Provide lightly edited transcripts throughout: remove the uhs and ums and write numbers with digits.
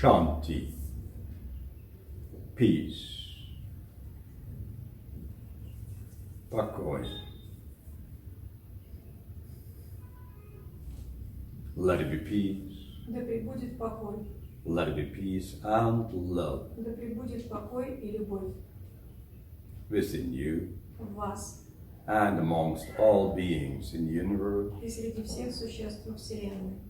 Shanti, peace, покой. Let it be peace. Да пребудет покой. Let it be peace and love Да пребудет покой и любовь within you в вас and amongst all beings in the universe. и среди всех существ во Вселенной.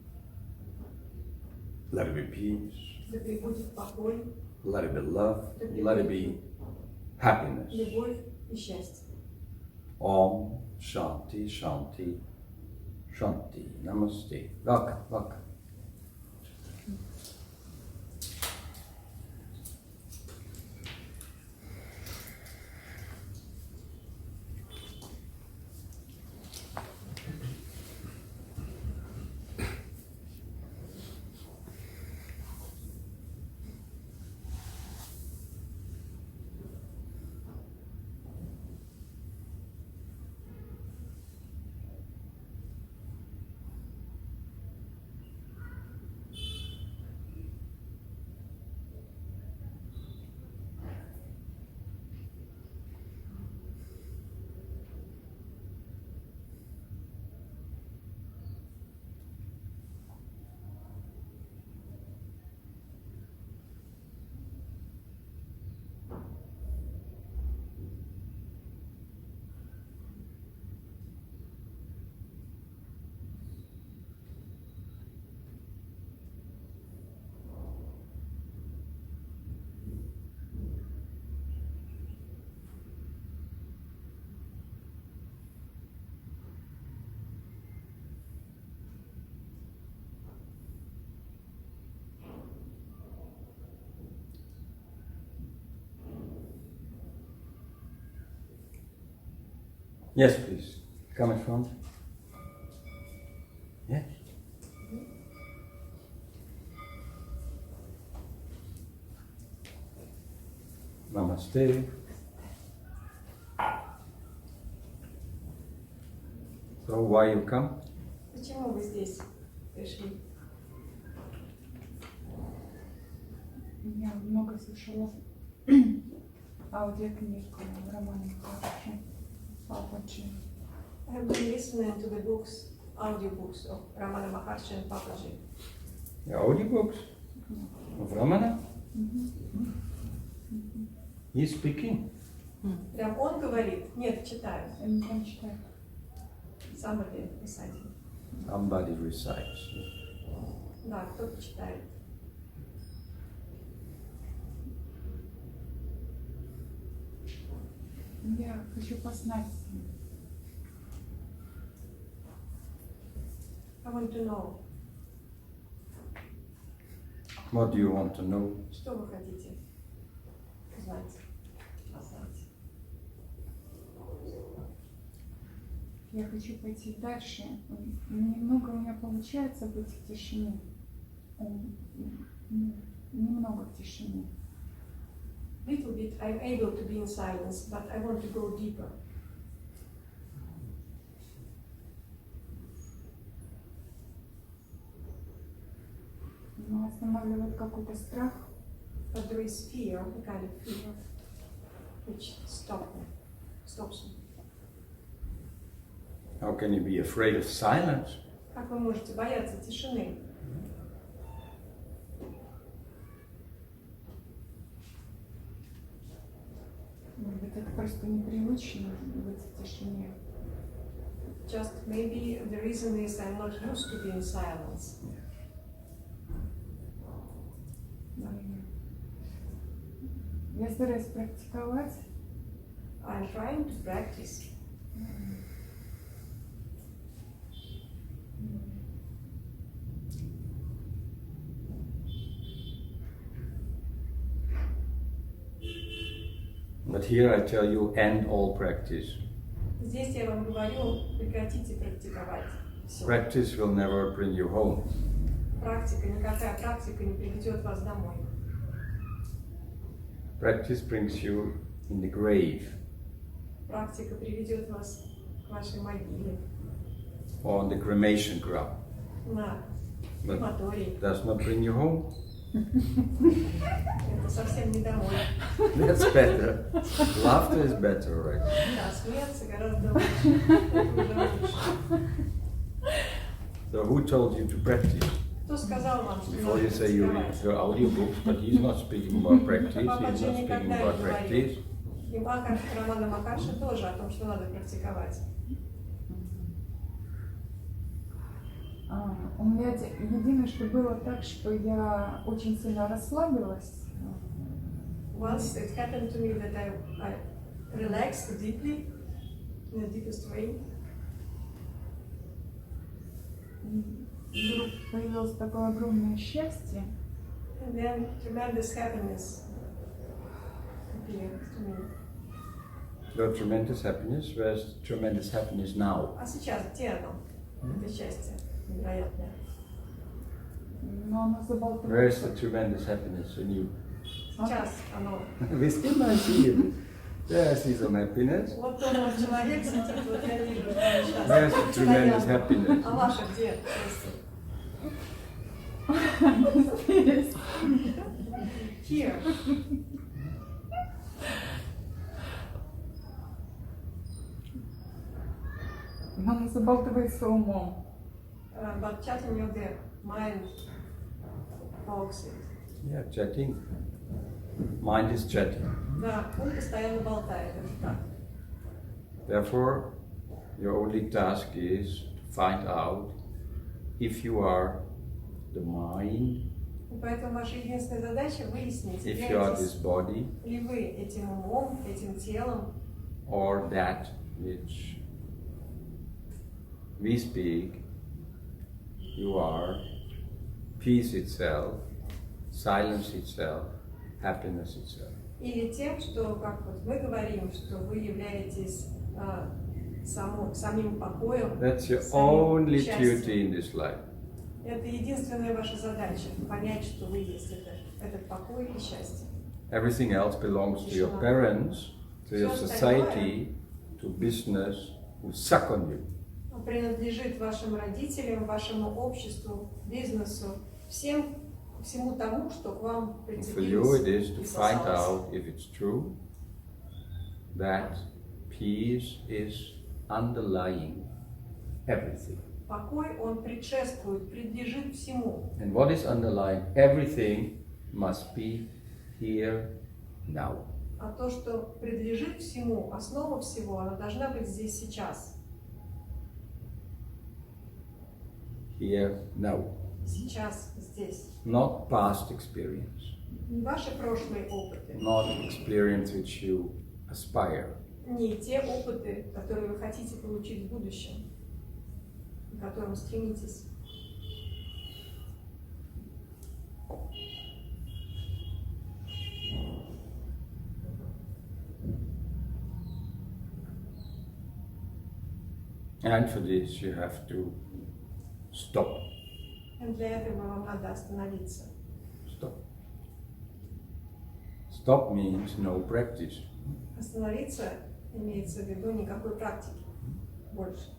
Let it be peace. Да пребудет покой, Let it be love. Let it be happiness. любовь и счастье. Om Shanti Shanti Shanti. Namaste. Welcome, welcome. Yes, please. Come in front. Yes. Namaste. So why you come? Почему вы здесь пришли? Я много слышала аудиокниг романа Papaji. I have been listening to the books, audiobooks of Ramana Maharshi and Papaji. The audiobooks of Ramana? He's speaking. Прям он говорит? Нет, читаю. Они там читают. Somebody reciting. Somebody recites. Да, кто-то читает. Я хочу познать. I want to know. What do you want to know? Что вы хотите узнать, познать? Я хочу пойти дальше. Немного у меня получается быть в тишине. Немного в тишине. Little bit I'm able to be in silence, but I want to go deeper. Но останавливает какой-то страх. But there is fear, a kind of fear, which stops me. How can you be afraid of silence? Как вы можете бояться тишины? Может быть, это просто непривычно быть в тишине. Just maybe the reason is I'm not used to be in silence. Я стараюсь практиковать. I'm trying to practice. But here I tell you, end all practice. Здесь я вам говорю, прекратите практиковать. Всё. Practice will never bring you home. Практика, никакая практика не приведет вас домой. Practice brings you in the grave Практика приведет вас к вашей могиле, or on the cremation ground. на But крематорий. does not bring you home. Это совсем недовольно. That's better. Laughter is better, right? Да, смеяться гораздо лучше. Это уже лучше. So who told you to practice? Кто сказал вам, что Before надо you say you read практиковать? your audiobooks, but he's not speaking about practice, he's not Papaji speaking никогда about не practice. говорит. И Макар, Романа Макарши тоже о том, что надо практиковать. У меня единое, что было так, что я очень сильно расслабилась. Once it happened to me that I relaxed deeply, in the deepest way. Вдруг появилось такое огромное счастье. And then tremendous happiness appeared to me. Your tremendous happiness, where's tremendous happiness now? А сейчас где оно? Это счастье невероятное. Но оно Where's забалтывается. the tremendous happiness in you? Сейчас оно. We still I see it. There I see some happiness. Вот тот вот человек сидит, вот я вижу, что он сейчас. Where's the tremendous Стоят. happiness? А ваша где? Здесь. Here. Но оно забалтывается умом. But chatting your the mind fogs it. Yeah, chatting. Mind is chatting. Да, он постоянно болтает, это так. Therefore, your only task is to find out if you are the mind, И поэтому ваша единственная задача выяснить, if you are this являетесь body, ли вы этим умом, этим телом, or that which we speak, you are peace itself, silence itself, happiness itself. или тем, что, как вот мы говорим, что вы являетесь самим покоем, That's your самим only счастьем. duty in this life. Это единственная ваша задача – понять, что вы есть этот покой и счастье. Everything else belongs to your parents, to your society, to business, who suck on you. Он принадлежит вашим родителям, вашему обществу, бизнесу, всему тому, что к вам And for you it is прицепилось to и find сосалось. out if it's true that peace is underlying everything. Покой, он предшествует, предлежит всему. And what is underlying everything must be here now. А то, что предлежит всему, основа всего, она должна быть здесь сейчас. Here now. Сейчас, здесь. Not past experience. Не ваши прошлые опыты, Not experience which you aspire. не те опыты, которые вы хотите получить в будущем, к которым стремитесь. And for this you have to stop. И для этого вам надо остановиться. Stop. Stop means no practice. Остановиться имеется в виду никакой практики больше.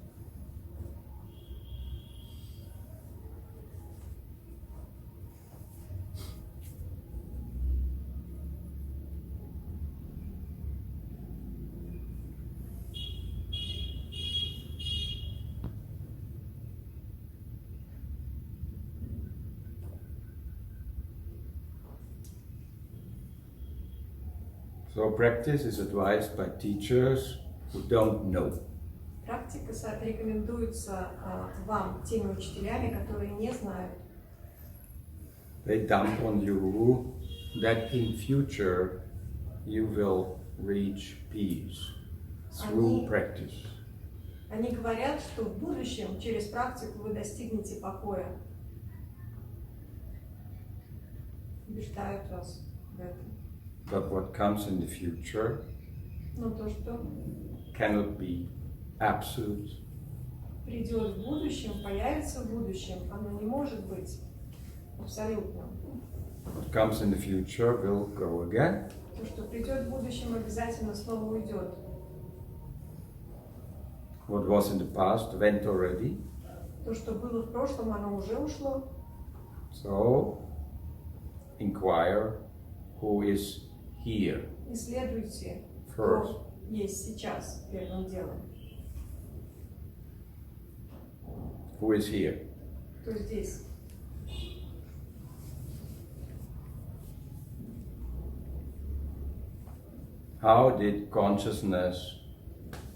So practice is advised by teachers who don't know. Практика рекомендуется вам теми учителями, которые не знают. They dump on you that in future you will reach peace through practice. Они говорят, что в будущем через практику вы достигнете покоя. Убеждают вас в этом. But what comes in the future Но то, что cannot be absolute. придет в будущем, появится в будущем, оно не может быть абсолютным. What comes in the future will go again. То, что придет в будущем, обязательно снова уйдет. What was in the past went already. То, что было в прошлом, оно уже ушло. So inquire who is here Исследуйте, first. кто есть сейчас первым делом. Who is here? Кто здесь? How did consciousness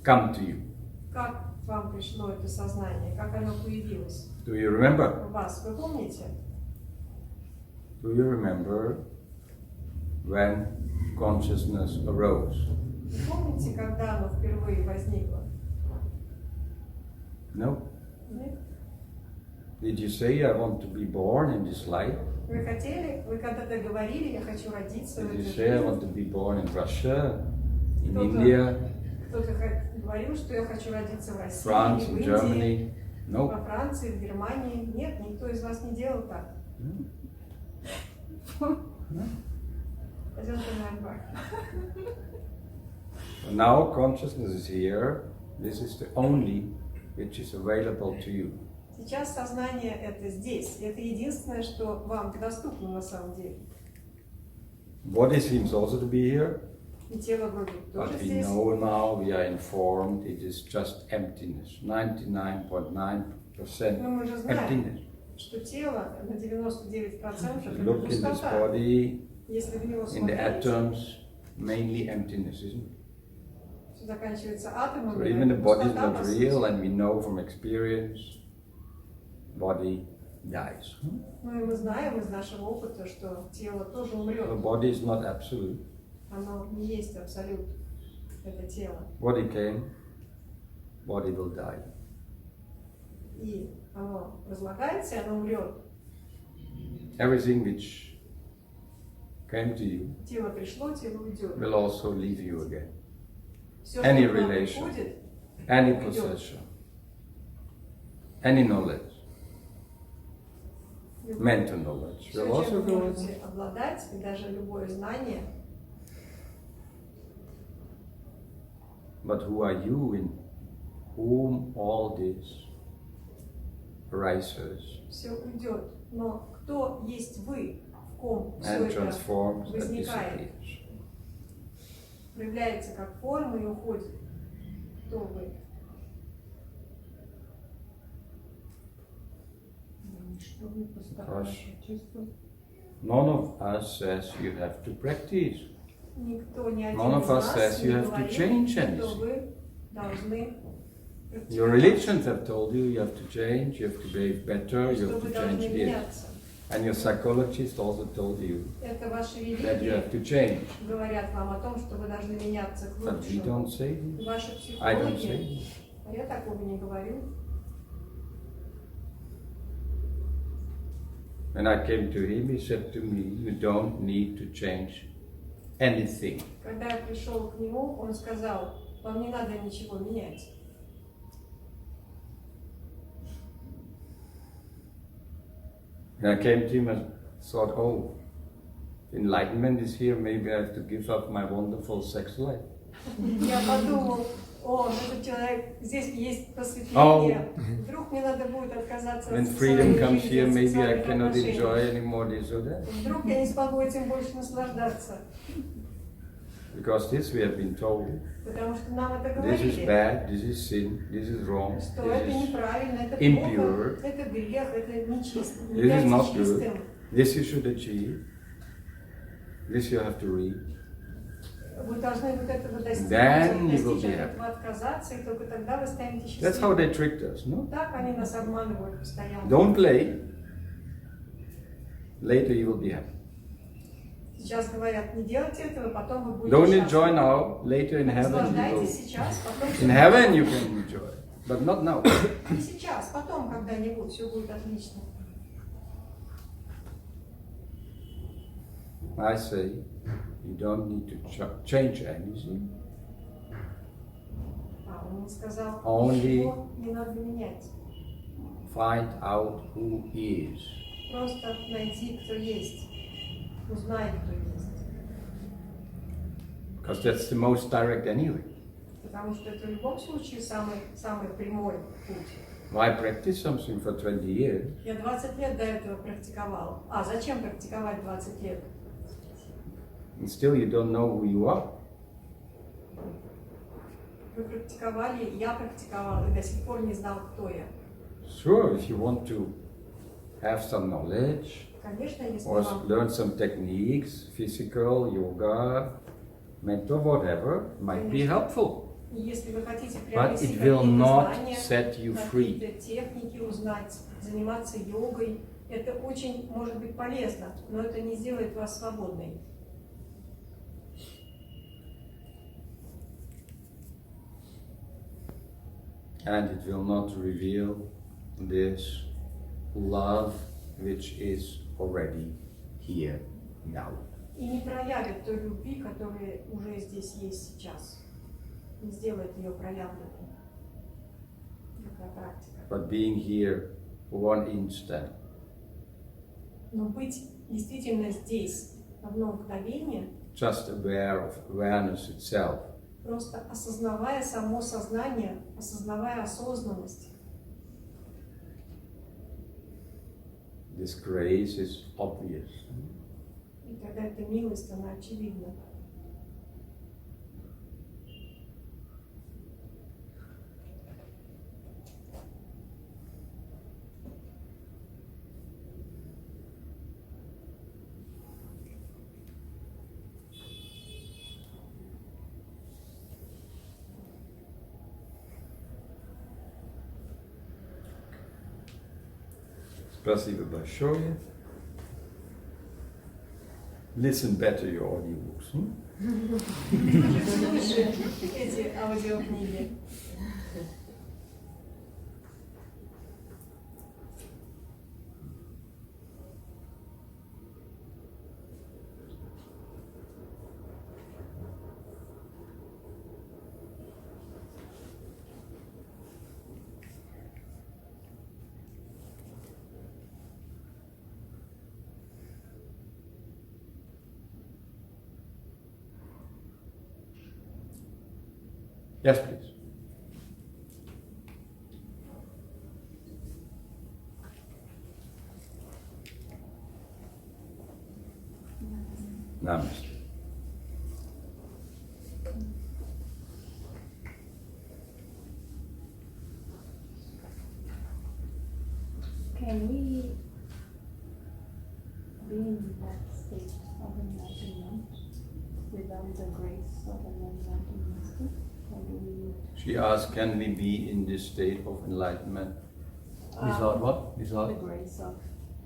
come to you? Как к вам пришло это сознание? Как оно появилось Do you remember? у вас? Вы помните? Do you remember when consciousness arose? Вы помните, когда оно впервые возникло? No. Нет? Did you say I want to be born in this life? Вы хотели, вы когда-то говорили, я хочу родиться в Did you этой say I want жизни? to be born in Russia, in Кто-то- India, Кто-то говорил, что я хочу родиться в России, France, или в in Индии, Germany? No. во Франции, в Германии. Нет, никто из вас не делал так. I don't remember. Now consciousness is here. This is the only which is available to you. Сейчас сознание это здесь. Это единственное, что вам доступно на самом деле. Body seems also to be here, И тело вроде тоже but we здесь. know now, we are informed, it is just emptiness. 99.9% Но мы же знаем, emptiness. что тело на 99% If you это look in this пустота. body, Если в него in the смотреть, atoms, mainly emptiness, isn't it? все заканчивается атомом. So и even the это body is пустота, not по сути. real, and we know from experience, body dies. Ну и мы знаем из нашего опыта, что тело тоже The умрет. body is not absolute. Оно не есть абсолют. Это тело. Body came, body will die. И оно разлагается, и оно умрет. Everything which came to you Тело пришло, тело уйдет. will also leave you again. Все, Any что к нам relation. приходит, Any уйдет. possession, any knowledge, mental knowledge Все, will also чем вы go. можете обладать, и даже любое знание, But who are you in whom all this arises все уйдет. Но кто есть вы, в ком все and это transforms and возникает, disappears? проявляется как форма и уходит? Кто вы? Что вы постоянно Хорошо. чувствуете? None of us says you have to practice. Никто, ни один None of из us нас says не you have to говорит, change что anything. вы должны Your практиковать, religions have told you you have to change, you have to behave better, you что have вы to должны change this. меняться. And your psychologist also told you Это ваши that you have религии to change. говорят вам о том, что вы должны меняться к But we лучшему. don't say this. Ваши I don't say психологи, this. а я такого не говорю. When I came to him, he said to me, you don't need to change anything. Когда я пришел к нему, он сказал, вам не надо ничего менять. When I came to him, I thought, oh, enlightenment is here, maybe I have to give up my wonderful sex life. Я подумал, о, этот человек, здесь есть просветление, вдруг мне надо будет отказаться When от freedom сексуальной comes жизни, here, от maybe I сексуальных cannot отношений. enjoy anymore this or that. Вдруг я не смогу этим больше наслаждаться, Because this we have been told, потому что нам это this is говорили, bad, this is sin, this is wrong, что this это is, неправильно, это impure. плохо, это грех, это нечисто. Не this is является not good, чистым. this you should achieve, this you have to read. Вы должны вот этого достичь, Then you will достичь be от happy. этого отказаться, и только тогда вы станете That's how they счастливы. tricked us, no? Так они нас обманывают постоянно. Don't play, later you will be happy. Сейчас говорят, не делайте этого, потом вы будете Don't счастливы. enjoy now, later in heaven you Наслаждайтесь will. сейчас, потом In heaven you can enjoy, but not now. не сейчас, потом когда-нибудь все будет отлично. I say, you don't need to change anything. А он сказал, Only- ничего не надо менять. Find out who is. Просто найди, кто есть. Узнай, кто есть. Because that's the most direct anyway. Потому что это в любом случае самый прямой путь. Why practice something for 20 years? Я 20 лет до этого практиковала. А зачем практиковать 20 лет? And still you don't know who you are. Вы практиковали, я практиковала и до сих пор не знал, кто я. Sure, if you want to have some knowledge Конечно, если or вам learn some techniques, physical, yoga, mental, whatever, might be helpful. если вы хотите But приобрести it will какие-то not знания, set you free. какие-то техники узнать, заниматься йогой, это очень может быть полезно, но это не сделает вас свободной. And it will not reveal this love which is already here now. И не проявит той любви, которая уже здесь есть сейчас. Не сделает ее проявленной. Такая практика. But being here one instant, Но быть действительно здесь одно мгновение, just aware of awareness itself, просто осознавая само сознание, осознавая осознанность, this grace is obvious. и тогда эта милость, она очевидна. Спасибо большое. Listen better your audiobooks. Слушайте лучше эти аудиокниги. Yes, please. Namaste. Can we be in that state of enlightenment without the grace of an enlightened master? Or do we She asked, can we be in this state of enlightenment? Without what? the Without? grace of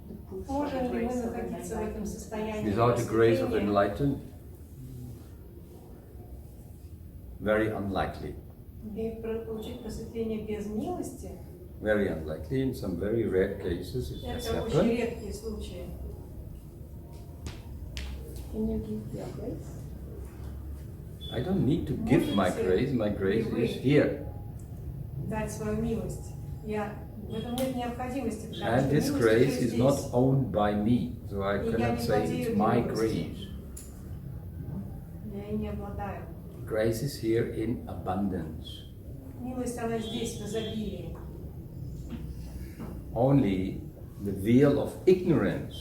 the push or the Можем ли мы grace of an находиться в этом enlightened? состоянии Without the grace of просветления? enlightenment? Very unlikely. И получить просветление без милости Very unlikely. In some very rare cases it has это очень happened. редкие случаи. Can you give your grace? I don't need to give my grace is here. Дать свою милость. В этом нет необходимости, потому And что this милость grace уже is not здесь. owned by me, so I И я cannot не say владею it's my милостью. grace. Я и не обладаю. Grace is here in abundance. Милость, она здесь, в изобилии. Only the veil of ignorance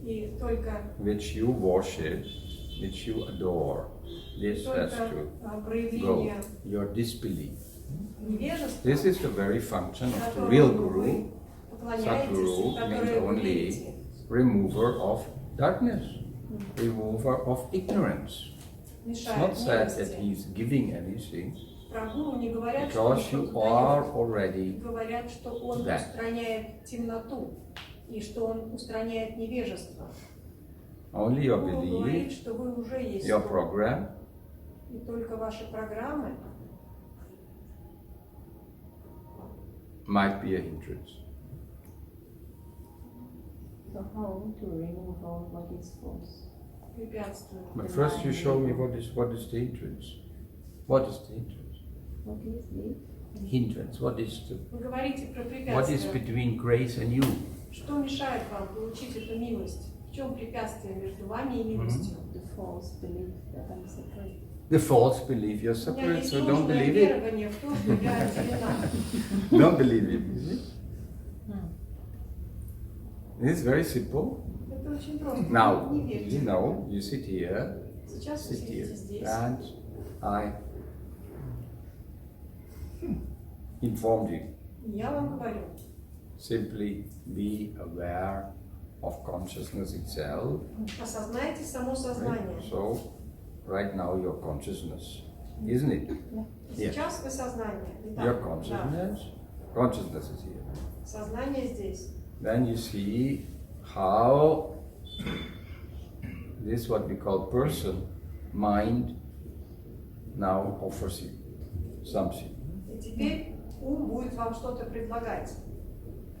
И только which you worship, which you adore, this has to go. проявление Your disbelief. невежества, This is the very function of the real которому Guru. вы поклоняетесь, Sadguru means которое вы only верите. remover of darkness, remover of ignorance. It's Мешает not said that милости. he's giving anything, Про гуру не говорят, что он because you что-то are дает. already Говорят, что он that. устраняет темноту и что он устраняет невежество. only your Гуру говорит, belief, что вы уже есть your то. program, И только ваши программы might be a hindrance. So how to remove all what is false? препятствуют. But first you show me what is the hindrance. What is the hindrance? What is the Hindrance. What is Вы говорите про what is препятствия. between grace and you? Что мешает вам получить эту милость? В чем препятствие между вами и милостью? the false belief that I'm separate? the false belief you're У меня separate, есть so don't ложное believe it. верование в то, что я отделена. Don't believe it. You see? It's very simple. Это очень просто. Now, Не верьте. you know, you sit here, Сейчас вы sit here, сидите здесь. and I informed you. Я вам говорю, Simply be aware of consciousness itself. осознайте само сознание. Right? So, right now you're consciousness, isn't it? Сейчас вы сознание. Итак, Your да, consciousness. Consciousness is here. сознание здесь. Then you see how this what we call person, mind, now offers you something. И теперь ум будет вам что-то предлагать.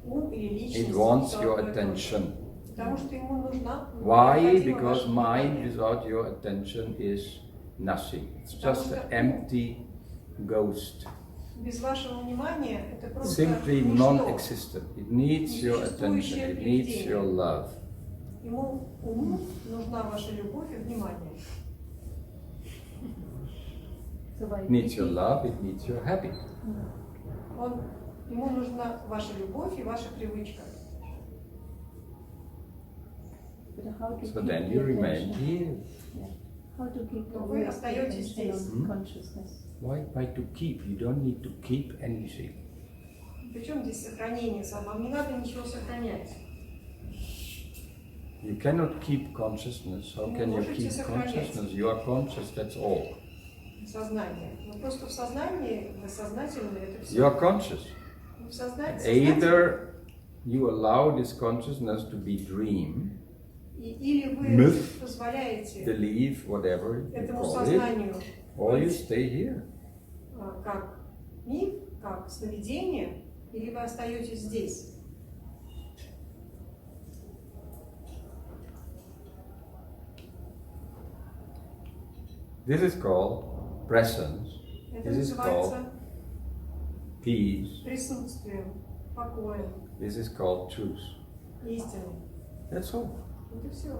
Ум или личность. It wants всё your одно и то же. attention. Потому что ему нужна. Why? необходимо Because ваше mind внимание. without your attention is nothing. It's just an empty ghost. Без вашего внимания это просто Simply ничто. non-existent. It needs your attention. It needs your love. Уму нужна ваша любовь и внимание. So by It needs your keeping- love. It needs your habit. Ему нужна ваша любовь и ваша привычка. But how to So keep then the you remain attention? here. How to keep Но the вы will, остаетесь attention здесь. on consciousness? Why? Why to keep? You don't need to keep anything. Причем здесь сохранение? Вам не надо ничего сохранять. You cannot keep consciousness. How can you можете keep сохранять. consciousness? You are conscious, that's all. Сознание. Но просто в сознании, вы сознательны, это все. You are conscious. Вы в сознании. Either you allow this consciousness to be dream, Или вы myth, позволяете believe, whatever you этому call it, сознанию or you stay here. как миф, как сновидение, или вы остаетесь здесь. This is called presence. Это This is называется called peace. присутствием, покоем, This is called truth. истиной. That's all. Вот и все.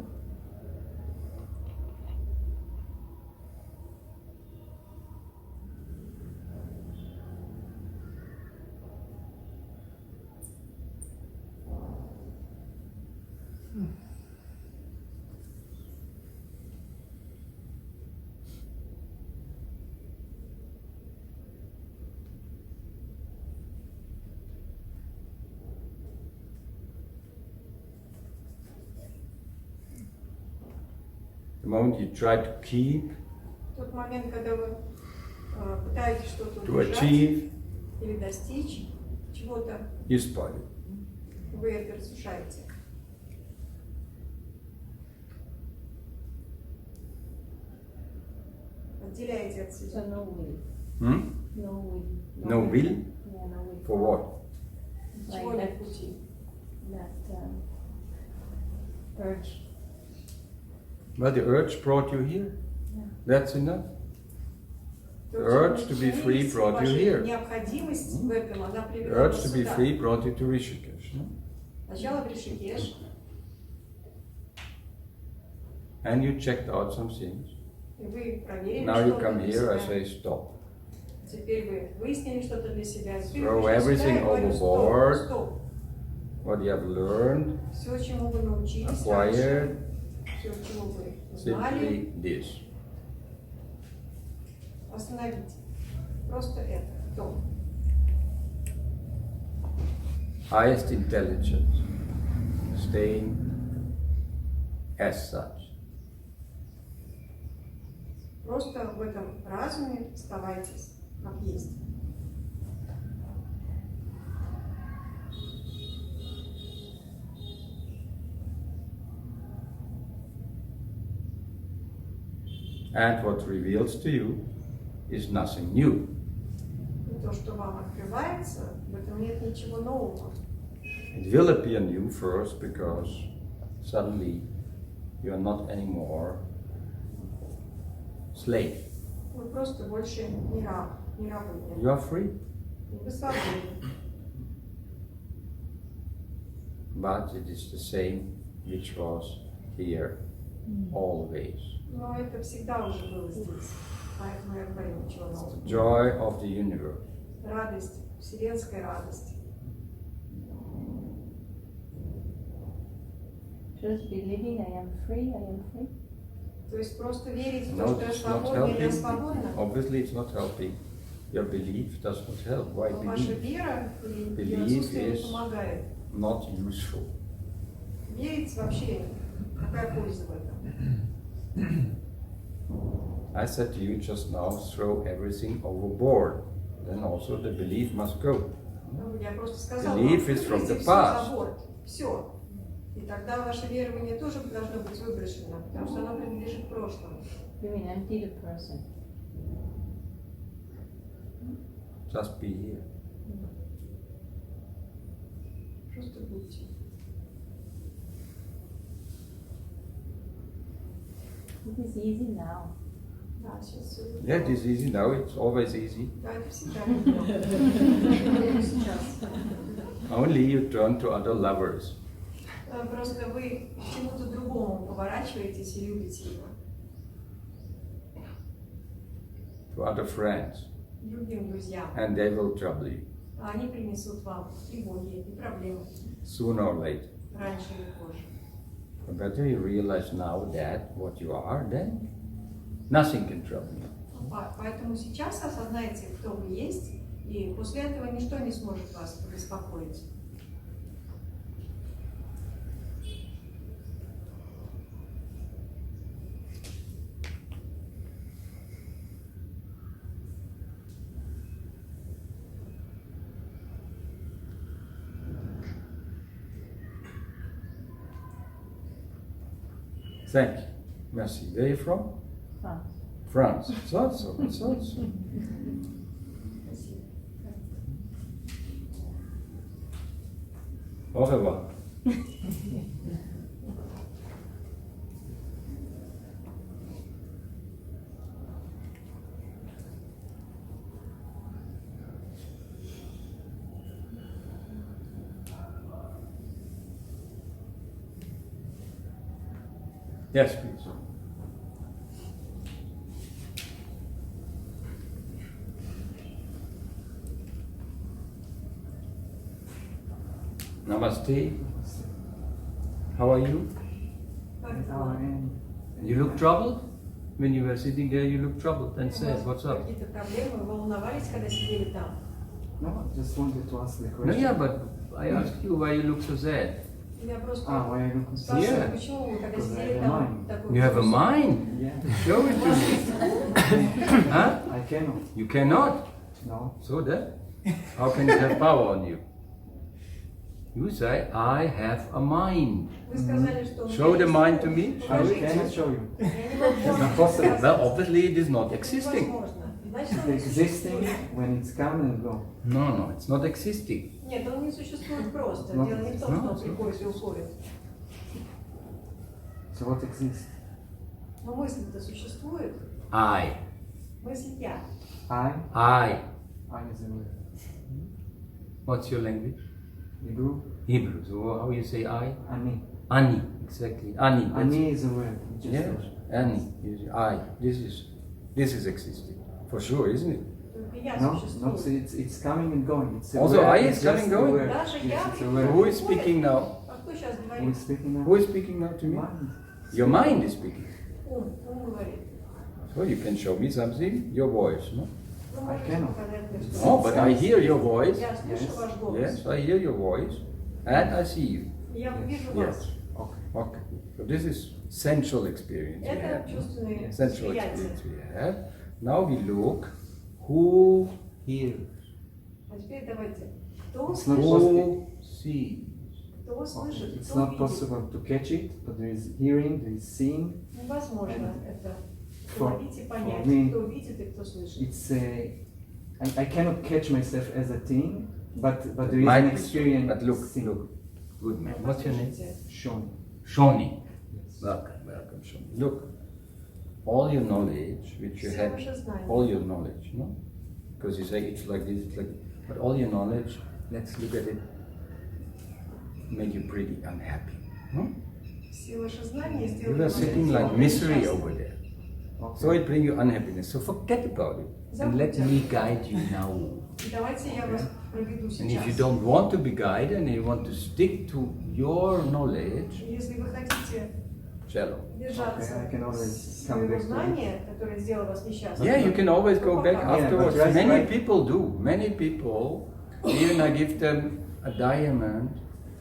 The moment you try to keep, В тот момент, когда вы пытаетесь что-то to удержать achieve, или достичь чего-то, you spoil it. вы это разрушаете. Отделяете от себя. So no will. Hmm? No will. No will? Yeah, no will. For what? Чего Like нет that, пути. that urge. Well, the urge brought you here. Yeah. That's enough. То, The чему urge вы to be free стремитесь, brought you ваша here. необходимость в этом, она The привела urge вас to be сюда. free brought you to Rishikesh. No? Сначала в Ришикеш, And you checked out some things. и вы проверили Now you что-то come для here, I себя. say stop. Теперь вы выяснили что-то для себя. Теперь Throw вы пришли сюда everything и говорю, overboard. стоп, стоп. What you have learned, Все, чему вы научились acquired, раньше, все, чего вы знали, simply this. остановите. Просто это. То. Highest intelligence, staying as such. Просто в этом разуме оставайтесь, как есть. And what reveals to you is nothing new. И то, что вам открывается, в этом нет ничего нового. It will appear new first because suddenly you are not anymore slave. Вы просто больше не раб, не рабыня. You are free. Вы свободны. But it is the same which was here always. Но это всегда уже было здесь. Поэтому я говорю, ничего нового. Joy of the universe. Радость, вселенская радость. Just believing I am free, I am free. То есть просто верить в то, No, что я it's not свободна или я helping. свободна. Obviously, it's not helping. Your belief does not help. Why Но ваша believe? вера или Belief ее отсутствие is- не помогает. Not useful. Верить вообще, какая польза в этом? I said to you just now, throw everything overboard. Then also the belief must go. Ну, я просто сказала, Belief is from the все past. за борт, все. И тогда ваше верование тоже должно быть выброшено, потому что оно принадлежит прошлому. You mean empty the person? Just be here. Просто будьте. It is easy now. Да, сейчас все. Yeah, it is easy now. It's always easy. Да, это всегда легко. Сейчас. Only you turn to other lovers. Просто вы к чему-то другому поворачиваетесь и любите его. To other friends. Другим друзьям. And they will trouble you. А они принесут вам тревоги и проблемы Sooner or later. раньше или позже. But better you realize now that what you are, then nothing can trouble you. Поэтому сейчас осознайте, кто вы есть, и после этого ничто не сможет вас беспокоить. Thank you. Merci. Where are you from? France. France. It's also. Спасибо. Au revoir. Yes, please. Namaste. How are you? Как дела? You look troubled? When you were sitting there, you look troubled and У said, вас what's up? какие-то проблемы? Вы волновались, когда сидели там? No, just wanted to ask the No, question. yeah, but I asked you why you look so sad. Я просто Why are you спрашиваю, Yeah. почему вы, когда Because I сидели have a там, mind. такой You have a грустный? mind? Yeah, Show it У to вас me. есть ум? Huh? I cannot. You cannot. No. So that? How can it have power on you? You say, I have a mind. Вы сказали, что... у меня Show the есть mind ум. to me. I Покажите. cannot show you. Я не могу It's вам not possible. показать. Well, obviously it is not existing. Невозможно. Значит, It's он не existing существует. when it's come and go. No, it's not existing. Нет, он не существует просто. Ну, Дело не в том, что он ну, приходит и уходит. So what exists? Но мысль-то существует. I. Мысль я. I is the word. What's your language? Hebrew. Hebrew. So how you say I? Ani. Ani. Exactly. Ani. that's- Ani is a word. Just Yes. Ani. I. This is existing. For sure, isn't it? Только я No, существую. so it's coming and going. It's a Also, word. I It's is just coming a going? word. Даже Yes, я it's a So word. who is speaking now? А кто сейчас Who говорит? is speaking now? Who is speaking now to me? Mind. Your mind is speaking. Ум говорит. So you can show me something, your voice, no? Вы можете cannot. показать мне, что... No, but I hear your voice. Я слышу ваш голос. Yes, I hear your voice, and I see you. Я вижу Yes. вас. Okay. Okay. So this is sensual experience we Это have. чувственные Sensual восприятия. experience we have. Now we look who hears, А теперь давайте. Кто It's not слышит? who sees. Кто слышит? It's Кто not видит? possible to catch it, but there is hearing, there is seeing. Невозможно это For- уловить и понять, for me, кто видит и кто слышит. It's I cannot catch myself as a teen, but there is Might an be so, experience. but look, seeing. look. Good man. What's your name? Послушайте. Shown. Shoni. Yes. Welcome, Shoni. Look, all your knowledge, which you Все have, ваше знание. all your knowledge, no? Because you say it's like this, it's like, but all your knowledge, let's look at it, make you pretty unhappy. No? Все ваши знания You сделали are вас sitting like таким misery несчастным. over there. So it brings you unhappiness. So forget about it and let me guide you now. Давайте я вас проведу And if you сейчас. don't want to be guided and you want to stick to your knowledge, Если вы хотите shallow. держаться Okay, I can always come своего back to it. знания, которое сделало вас несчастным, Yeah, you can always go back Yeah, afterwards. but Many right- people do. Many people, even I give them a diamond,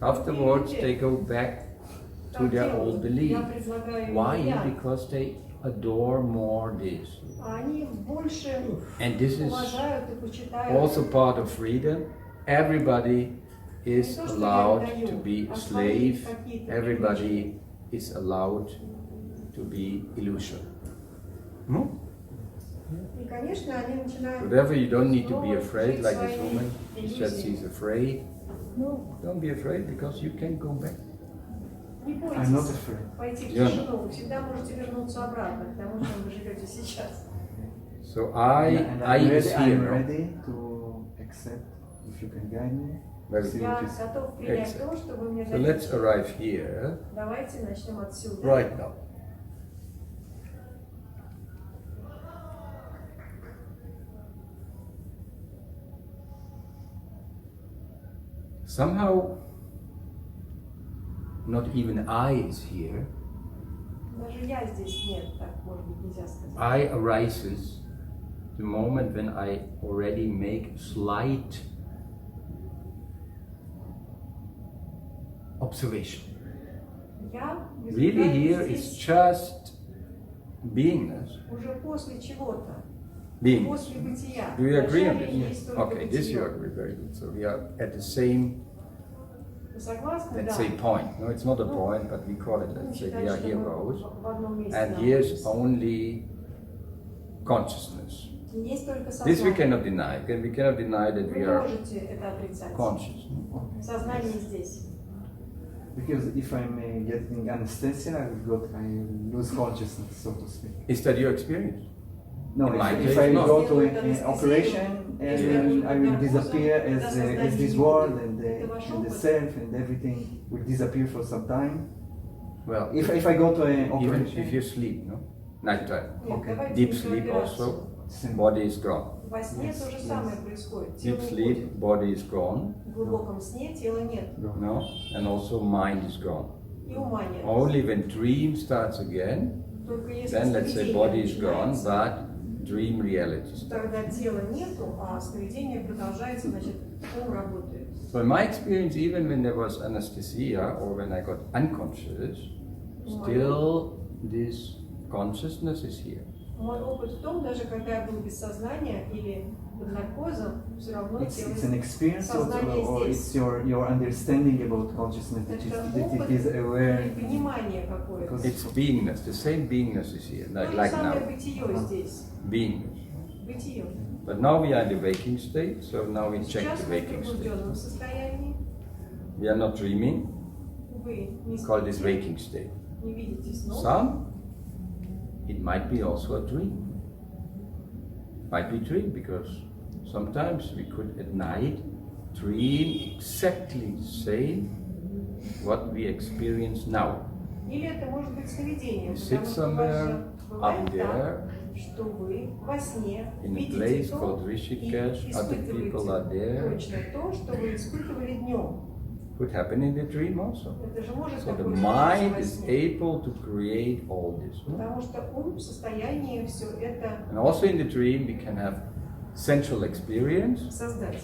afterwards they go back to так their делают. old Я belief. предлагаю им Why? вариант. Because they adore more this. Они больше And this is уважают и почитают. also part of freedom. Everybody is Не то, что allowed я им to даю, be а a свои slave. какие-то Everybody is allowed to be illusion. Hmm? И, конечно, они начинают Whatever, you don't need to be снова afraid, жить like this своей woman. She says иллюзией. she's afraid. No, don't be afraid because you can go back. Не I'm not бойтесь afraid. пойти в Я- тишину, вы всегда можете вернуться обратно к тому, чем вы живете сейчас. So And I I'm is ready, here. I'm No? ready to accept if you can guide me. Very See good. Я what is- готов принять Excellent. то, что вы мне So let's дадите. arrive here Давайте начнем отсюда. right now. Somehow, not even I is here. Даже я здесь нет, так может быть нельзя сказать. I arises the moment when I already make slight observation. Я Really возникаю here is здесь just beingness. уже после чего-то, Being. после бытия. Do you agree on Вначале this? есть только Okay, this you бытие. agree, very good. So we are at the same, Вы согласны? let's Да. say, point. No, it's not a point, but we call it, Мы let's say, считаем, we are что мы heroes. в одном месте And here's находимся. only consciousness. И есть только This we сознание. cannot deny. We cannot deny that Вы we не are можете это отрицать. conscious. Сознание здесь. Because if I'm getting anesthesia, I lose consciousness, so to speak. Is that your experience? No, In my if case, I no. go to an operation, I will disappear as this world and the self and everything will disappear for some time. Well, If I go to an even operation, if you sleep, no? Nighttime. Нет, Okay. давайте Deep не про sleep операцию. also, same. body is gone. Во сне Yes, то же yes. самое происходит. Тело Deep уходит. sleep, body is gone. В глубоком сне тела нет. No? And also mind is gone. И ума нет. Only when dream starts again, Только если then let's say сновидение body is gone, начинается, but dream reality starts. тогда тела нету, а сновидение продолжается, значит, ум работает. So in my experience, even when there was anesthesia or when I got unconscious, still this consciousness is here. Мой опыт в том, даже когда я был без сознания или под наркозом, все равно тело... It's an experience Сознание or здесь. it's your understanding about consciousness that Это it опыт is aware. и понимание какое-то. Because- It's beingness, the same beingness is here, То же like самое now. бытие здесь. Beingness. Бытие. But now we are in the waking state, so now we check Сейчас the мы в waking state. пробужденном состоянии. We are not dreaming, Вы не call this спите, waking state. не видите снов. Some, it might be also a dream. Might be dream because sometimes we could at night dream exactly the same what we experience now. Или это может быть сновидением, You sit потому что у вас же somewhere бывает up так, there что вы во сне in a видите place то called и Rishikesh, other people are испытываете there. точно то, что вы испытывали днем. Could happen in the dream also. Это же может So the такое mind случиться во is сне. able to create all this. no? Потому что ум в состоянии все это And also in the dream we can have sensual experience. создать.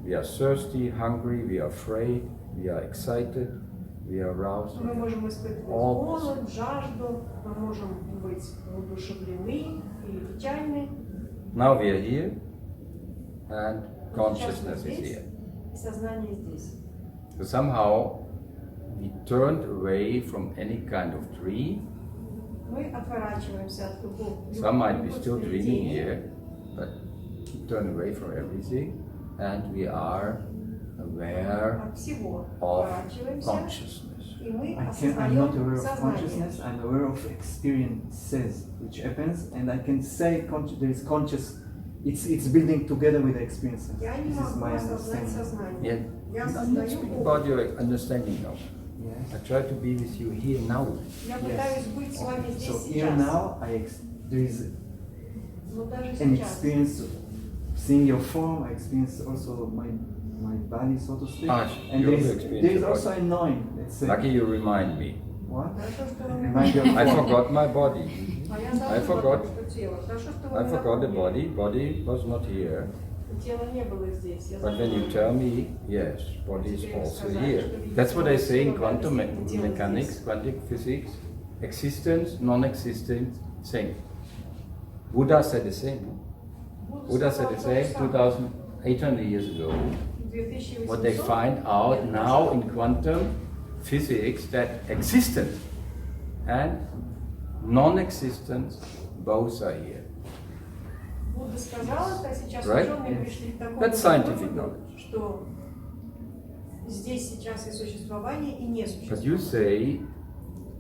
We are thirsty, hungry, we are afraid, we are excited, we are aroused. Мы можем испытывать All голод, жажду, мы можем быть воодушевлены или печальны. Now we are here and Сейчас мы consciousness is здесь, here. и сознание здесь. So somehow we turned away from any kind of dream. Мы отворачиваемся от любого Some might be still dreaming сновидения. here, but we turn away from everything and we are aware От всего of отворачиваемся, consciousness. и мы I'm not осознаем aware of сознание. consciousness, I'm aware of experiences which happens, and I can say there is conscious, it's building together with the experiences. Я не This is могу my осознать understanding. сознание. Yeah. Я I'm not осознаю speaking ум. about your understanding now. Yes. I try to be with you here now. Я пытаюсь быть с вами So здесь here сейчас. now there is Но даже an сейчас, experience of seeing your form. I experience also my body, so to speak. And you there also is, experience there is your also body. a knowing. Let's say. Lucky you remind me. What? хорошо, что вы Remind your I form. forgot my body. А я I забыла forgot. только что тело. Хорошо, что вы I мне forgot the напомнили. body. Body was not here. Тело не было здесь. Я But when you забыла. tell me, yes, body is also here. That's what I say in quantum mechanics, quantum physics. Existence, non-existence, same. Buddha said the same. Buddha said the same 2,800 years ago. What they find out now in quantum physics, that existence and non-existence both are here. Будда сказал это, а сейчас Right? ученые пришли к такому That's scientific выводу, knowledge. что здесь сейчас и существование, и не But you существование. say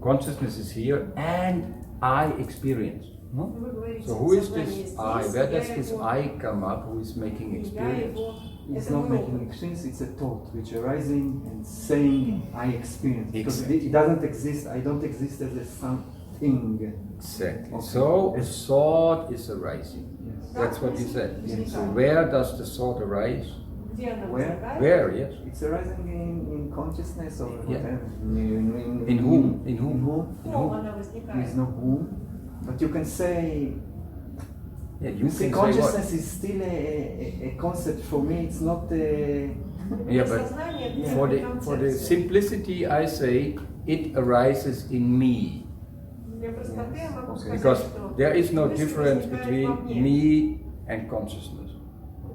consciousness is here and I experience. No? Вы говорите, So who is сознание this здесь, I? Where does я this его, I come up? Who is making я experience? его. It's Это not мой making опыт. experience, it's a thought which arising and saying I experience. Because Exactly. it doesn't exist, I don't exist as a something. Exactly. Okay. So a thought is arising. Yes. That's what you said. Yes. So where does the thought arise? Где она Where? возникает? Where? Yes. It's arising in consciousness or Yeah. whatever. In whom? In In whom? whom? In О, whom? она There возникает. is no whom. But you can say, Yeah, you see, can say consciousness is still a concept for me. It's not a. Yeah, but Сознание это what? не For the концепция. simplicity, I say it arises in me. Для простоты я могу сказать, Because что there is no мысль difference возникает between во мне. me and consciousness.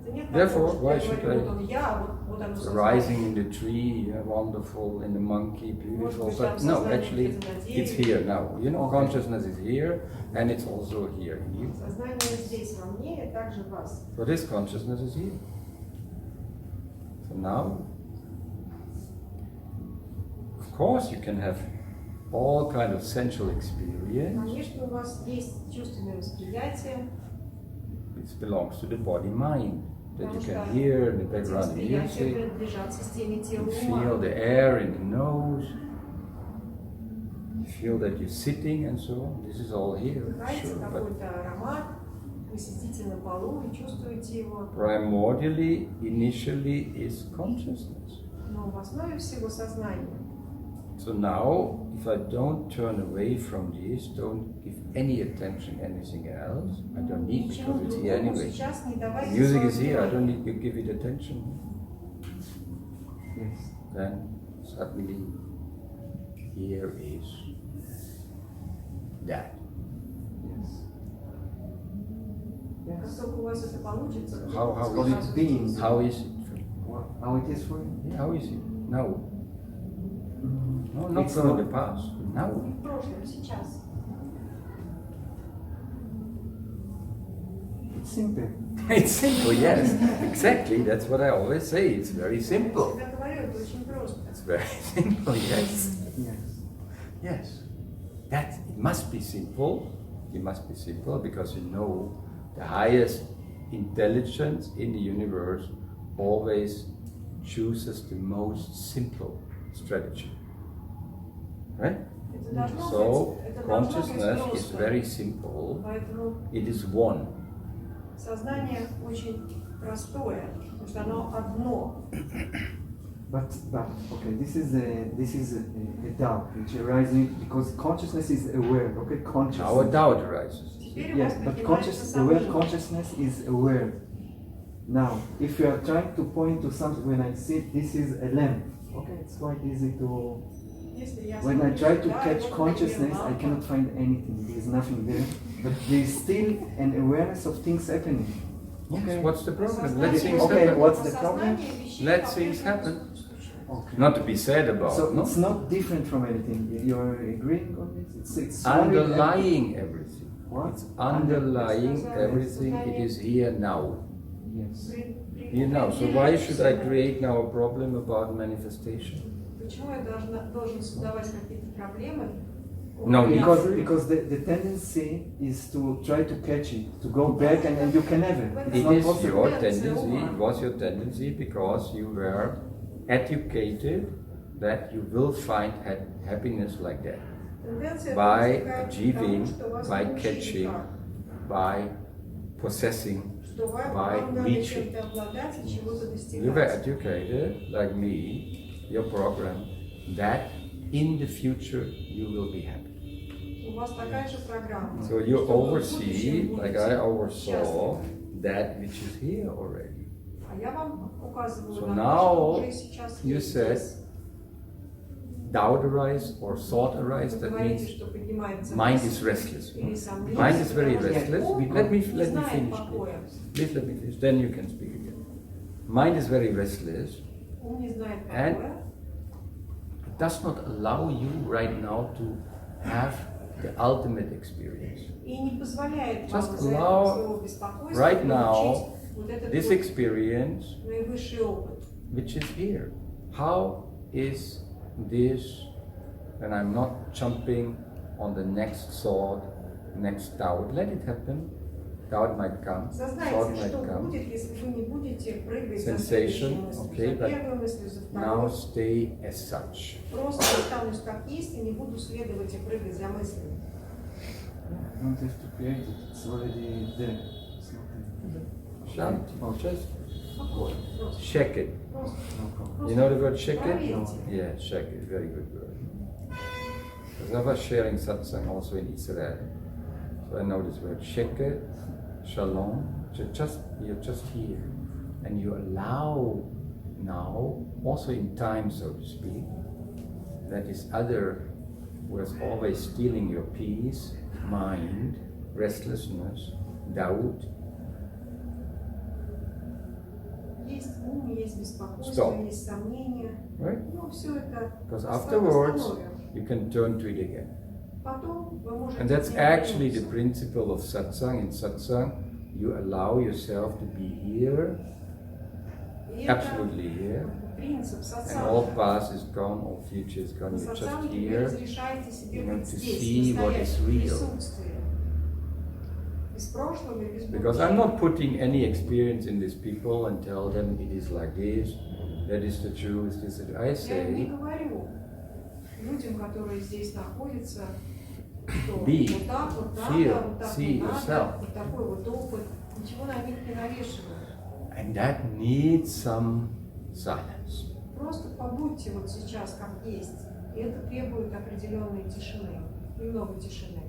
Это нет Therefore, такого, что why я should говорю, I- вот он я, вот оно It's сознание. rising in the tree, yeah, wonderful, in the monkey, beautiful. Может быть, But там no, сознание actually, где-то на it's дереве. here now. You know, Okay. consciousness is here, and it's also here in you. Сознание здесь во мне, и также в вас. So this consciousness is here. So now, of course, you can have all kind of sensual experience. Конечно, у вас есть чувственное восприятие, It belongs to the body-mind. That you потому can что hear in the эти background восприятия music. принадлежат системе тела You и ума. feel the air in the nose. You feel that you're sitting and so on. This is all here. Вдыхаете Sure, but какой-то аромат, вы сидите на полу и чувствуете его, primordially, initially is consciousness. но в основе всего сознание. So now, if I don't turn away from this, don't give any attention anything else, I don't need Ничему because it's here другому anyway. сейчас не The давайте music свое is here, I don't внимание. need to give it attention. Yes. Then suddenly, here is that. Yes. Как Yes. только у вас это получится, How сразу is it being? здесь. How is it? How it is for you? Yeah, how is it now? No, not It's from not- the past. Now. Не в прошлом, сейчас. It's simple. It's simple, yes. Exactly, that's what I always say. It's very simple. Я говорю, это очень просто. It's very simple, yes. Yes. Yes. That it must be simple. It must be simple because you know the highest intelligence in the universe always chooses the most simple strategy. Right? Это должно So быть, это должно быть consciousness is просто. very simple. Поэтому It is one. сознание очень простое, потому что оно одно. But okay, this is a doubt which arises because consciousness is aware. Okay, consciousness. Our doubt arises. Теперь у Yes, вас but поднимается aware сомнение. consciousness is aware. Now, if you are trying to point to something, when I see this is a lamp, okay, it's quite easy to. Если я When I смотрю try to сюда, catch вот consciousness, например, I лампа, cannot find anything. There is nothing there, but there is still an awareness of things happening. Okay. Yes, what's the problem? сознание, Let things Okay, happen. what's the problem? осознание вещей Let по-прежнему things happen. присутствующее. Okay. Not to be sad about, So no? it's not different from anything. You're agreeing on this? It's one with Underlying everything. What? It's underlying everything. It is here now. Yes. Here now. So why should I create now a problem about manifestation? Почему я должен создавать какие-то проблемы? No, Because the tendency is to try to catch it, to go back, and you can never. It's It not is possible. your tendency, it was your tendency because you were educated that you will find happiness like that. Тенденция By возникает achieving, потому, что вас by научили catching как. by possessing, что вам by надо reaching. чем-то обладать и чего-то You were достигать. educated, like me, your program, that in the future you will be happy. У вас такая же программа. So you что вы в oversee, будущем like будете I oversaw, счастливы. that which is here already. А я вам указываю So на то, now что уже сейчас you есть said, здесь. doubt arise or thought arise, Вы that говорите, means что поднимается mind мысль is restless. или сомнение, Mind is very потому что restless. ум Let me не finish. знает покоя. Please let me finish. Then you can speak again. Mind is very restless. Ум не знает And покоя. it does not allow you right now to have the ultimate experience. И не позволяет Just вам из-за allow этого своего беспокойства right now получить вот этот this вот experience наивысший опыт. which is here. How is this, and I'm not jumping on the next thought, next doubt. Let it happen. Doubt might come, thought Сознайте, что might come. будет, если вы не будете прыгать за Sensation, следующей мыслью, okay, за but первой мыслью, за Now второй. stay as such. Просто останусь как есть и не буду следовать и прыгать за мыслями. I don't have to create it, it's already there. It's not Shanti, just Спокойно, просто. check it. Просто. no problem. You know the word check it? Проверьте. Yeah, check it. Very good word. Because I was sharing Satsang also in Israel. So I know this word. Sheke, shalom. You're just here. And you allow now, also in time, so to speak, that this other who is always stealing your peace, mind, restlessness, doubt, Есть ум, есть беспокойство, Stop. есть сомнения. right? Ну, все это Because afterwards, остановим. you can turn to it again. Потом вы можете And that's к нему actually the вернуться. principle of satsang. In satsang, you allow yourself to be here, И это absolutely here, принцип and all сатсанга. past is gone, all future is gone. На You're just сатсанге вы here. разрешаете себе You have быть to здесь, see в what is настоящем real. присутствии. Без прошлого и без Because I'm будущего. not putting any experience in these people and tell them it is like this, that is the truth, this is. I Я не say, говорю людям, которые здесь находятся, что Be, вот так вот надо, feel, вот так see не надо, yourself. вот такой вот опыт. Ничего на них не навешиваю. and that needs some silence. Просто побудьте вот сейчас как есть. И это требует определенной тишины. Немного тишины.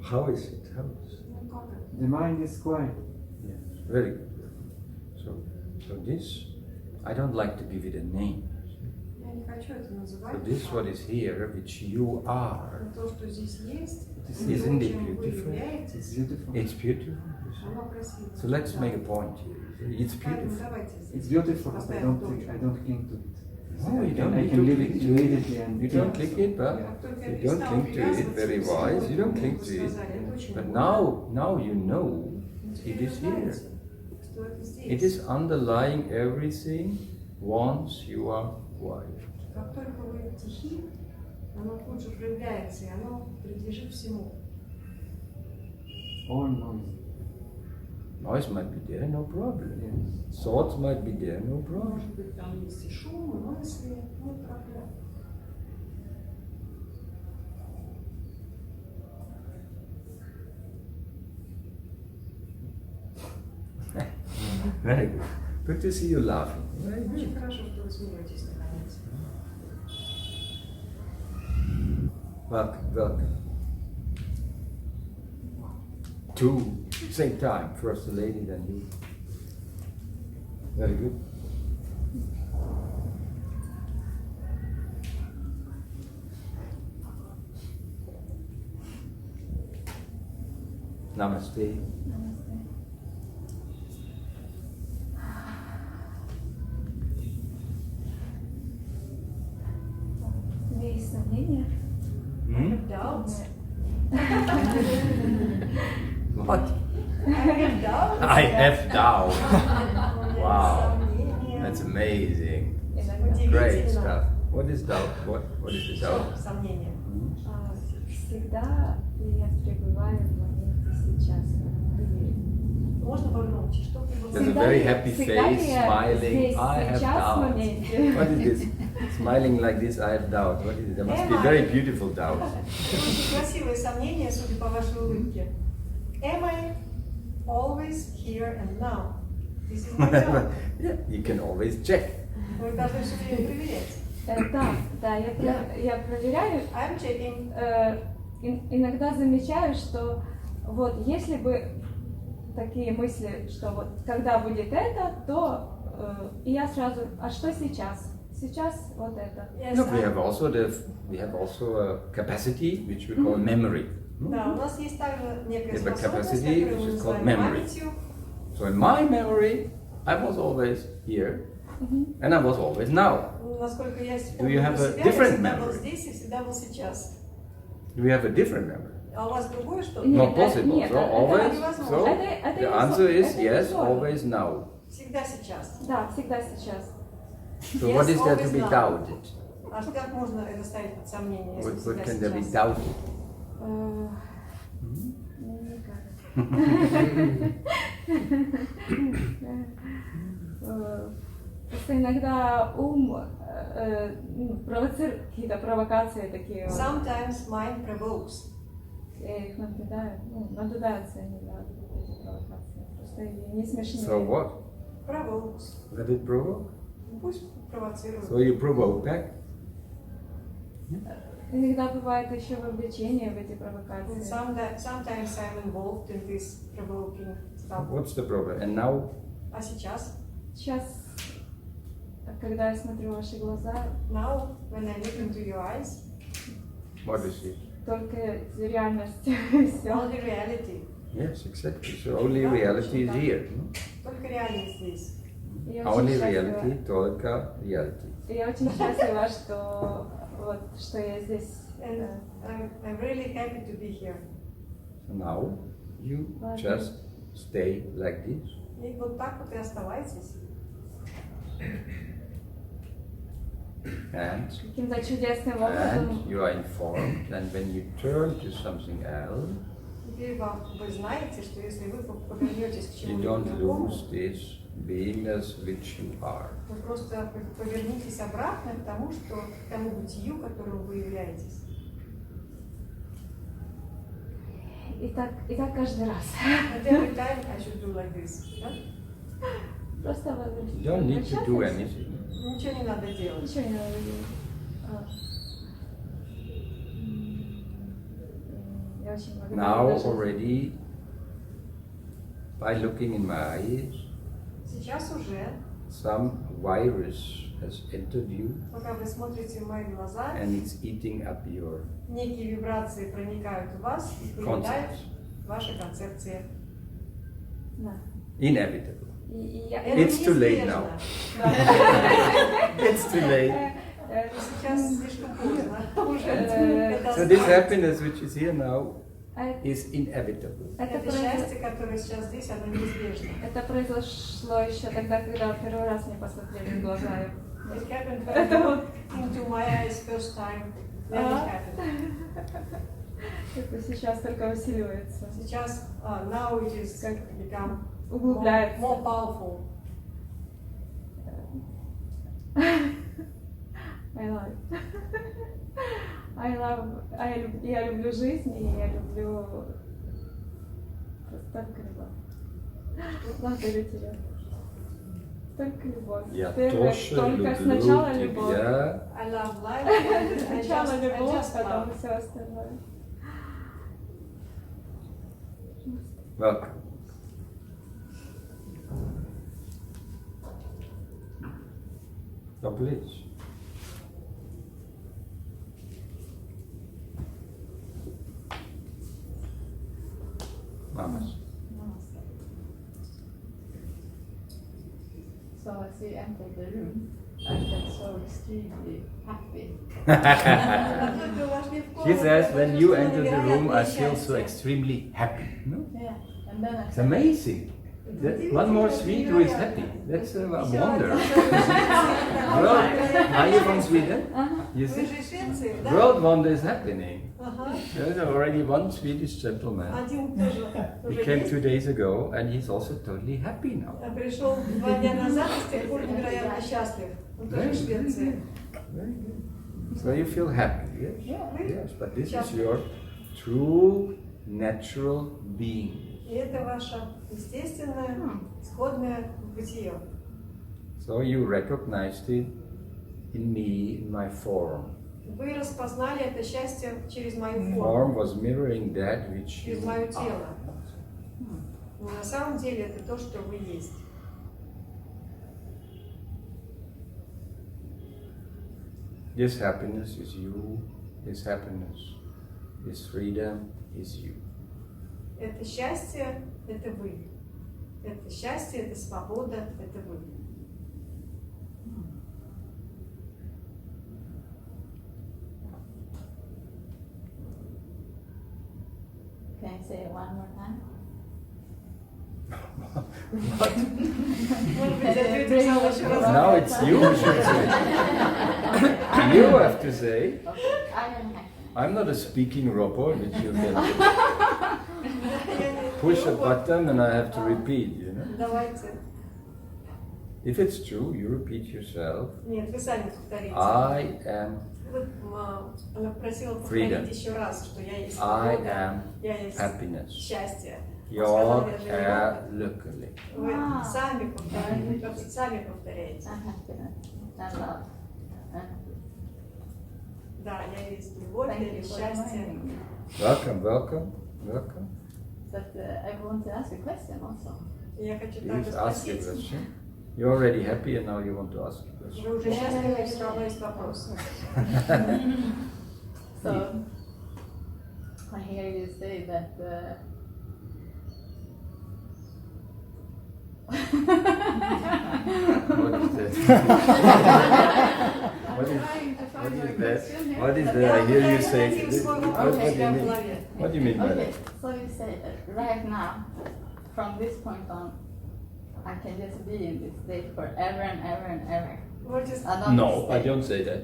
How is it? How is it? Ну как это? The mind is quiet. Yes, very good. So this, I don't like to give it a name. Я не хочу это So называть. this what is here, which you are, Но то, что здесь есть, Isn't то, it чем вы beautiful? являетесь, It's beautiful. it's beautiful. оно красиво. So let's Да. make a point here. It's Поэтому beautiful. давайте здесь It's beautiful, but I поставим don't точку. I don't cling to it. No, you don't I need can to leave cling it to it. immediately and You don't click it, but Как только я you don't перестала cling to it. привязываться Very к всему wise. You don't этому, cling вы to it. сказали, это очень But глубоко. now you know Теперь it вы is here. знаете, что это здесь. It is underlying everything once you are quiet. Как только вы тихи, оно тут же проявляется, и оно принадлежит всему. all noise. Noise might be there, no problem. Yes. Thoughts might be there, no problem. Может быть, там есть и шум, и мысли, нет проблем. Very good. Good to see you laughing. Very Очень good. хорошо, что вы смеетесь наконец. Welcome, welcome. Two, same time. First the lady, then you. Very good. Namaste. У меня есть сомнения. Hmm? Doubts? What? I have doubts. I have doubt. Wow. Wow. That's amazing. Иногда. Great stuff. What is doubt? What is the doubt? Сомнения. Всегда ли я пребываю в моменте сейчас? Можно погромче? Что There's a very happy face, smiling. I have doubt. What is this? Smiling like this, I have doubt. What is it? There must be very beautiful doubt. Очень красивые сомнения, судя по вашей улыбке. Am I always here and now? This is my job. Yeah, you can always check. Вы должны все время проверять. Да, я проверяю. I'm checking. Иногда замечаю, что вот если бы такие мысли, что вот когда будет это, то и я сразу, а что сейчас? Сейчас вот это. Look, we have also a capacity which we call memory. Да, у нас есть также некая We have a способность, capacity которую which мы is called называем memory. памятью. So in my memory, I was always here, and I was always now. Насколько я Do you помню have a себя, я different всегда был memory? здесь и всегда был сейчас. Do we have a different memory? А у вас другое что-то? Нет, Not possible. нет, So это always. невозможно. So Это the не answer is это yes, невозможно. always now. Всегда сейчас. Да, всегда сейчас. So Yes, what is there to always be now. doubted? А как можно это ставить под сомнение, если What всегда can there be сейчас? doubted? Просто иногда ум провоцирует какие-то провокации такие. Sometimes mind provokes. Я их наблюдаю, наблюдаются они, да, эти провокации. Просто не смешные. So what? Provokes. Let it provoke. Пусть провоцирует. So you provoke back. Иногда бывает еще вовлечение в эти провокации. Sometimes I'm involved in this provoking stuff. What's the problem? And now, А сейчас? Сейчас, когда я смотрю ваши глаза, Now, when I look into your eyes, what is it? только реальность и все. only reality. Yes, exactly. So only reality is here. Только реальность здесь. Only reality, только reality. Я очень счастлива, что вот что я здесь. And I'm really happy to be here. So now you just stay like this. И вот так вот и оставайтесь. And Каким-то чудесным образом. you are informed, and when you turn to something else, Теперь вы знаете, что если вы повернетесь к you чему-то don't другому, lose this beingness which you are. вы просто повернитесь обратно к тому, к тому бытию, которым вы являетесь. И так каждый раз. At every time I should do like this. Да? Просто You don't need to do anything. Ничего не надо делать. Ничего не надо делать. Я очень благодарна. Now даже. already, by looking in my eyes, Сейчас уже, some virus has entered you пока вы смотрите в мои глаза, and it's eating up your некие вибрации проникают в вас и поедают concepts. ваши концепции. Да. Inevitable. Это It's too late неизбежно. now. It's too late. Сейчас слишком поздно. Уже это So this останется. happiness which is here now Это is inevitable. счастье, которое сейчас здесь, оно неизбежно. произошло еще тогда, когда первый раз мне посмотрели в глаза. It happened when I looked into my eyes first time. Then it happened. Это сейчас только усиливается. Сейчас, now it is become Углубляется. more powerful. I love it. Я люблю жизнь, и я люблю... Просто так крыло. Благодарю тебя. Только любовь. Я Первое, тоже только люблю сначала любовь. тебя. I love life, and I Сначала just любовь, love. потом все остальное. Welcome. Oh, please. Mamas. So as you entered the room, I felt so extremely happy. She says, when you enter the room, I feel so extremely happy. No? Yeah, and then I It's felt amazing. One more Swede who is happy. That's a wonder. World, are you from Sweden? You Вы see? же из Швеции, да? World wonder is happening. Ага. There's already one Swedish gentleman. Один тоже He уже came есть. 2 days ago and he's also totally happy now. Пришел 2 дня назад и с тех пор невероятно счастлив. Он тоже в Швеции. Very good. So you feel happy, yes? Yeah. Yes, but this is your true natural being. И это ваше естественное, исходное бытие. So you recognized it in me, in my form. Вы распознали это счастье через мою Form форму, was mirroring that which через you мое тело. are. Но на самом деле это то, что вы есть. This happiness is you, this happiness, this freedom is you. Это счастье, это вы. Это счастье, это свобода, это вы. Can you say it one more time? Может быть, ответим сам еще раз. Now it's you who should say. You have to say. Okay, I am happy. I'm not a speaking robot which you can push a button and I have to repeat, you know. Давайте. If it's true, you repeat yourself. Нет, вы сами повторите. I am Вот, она просила Freedom. повторить еще раз, что я есть I свобода, am я есть happiness. счастье. Jag är lycklig. Вы сами повторяете, сами повторяете. And happiness and love. Да, я есть любовь, Thank я you есть for счастье. reminding me. Welcome, welcome, welcome. But I want to ask a question also. Я хочу также Please ask your спросить. question. You're already happy and now you want to ask a question. Вы уже счастливы, все равно есть вопрос. So I hear you say that What is that? What is that? What is that? I hear you say. What do you mean by okay, that? so you say that right now, from this point on, I can just be in this state forever and ever and ever. Вот из- I don't No, I stay. don't say that.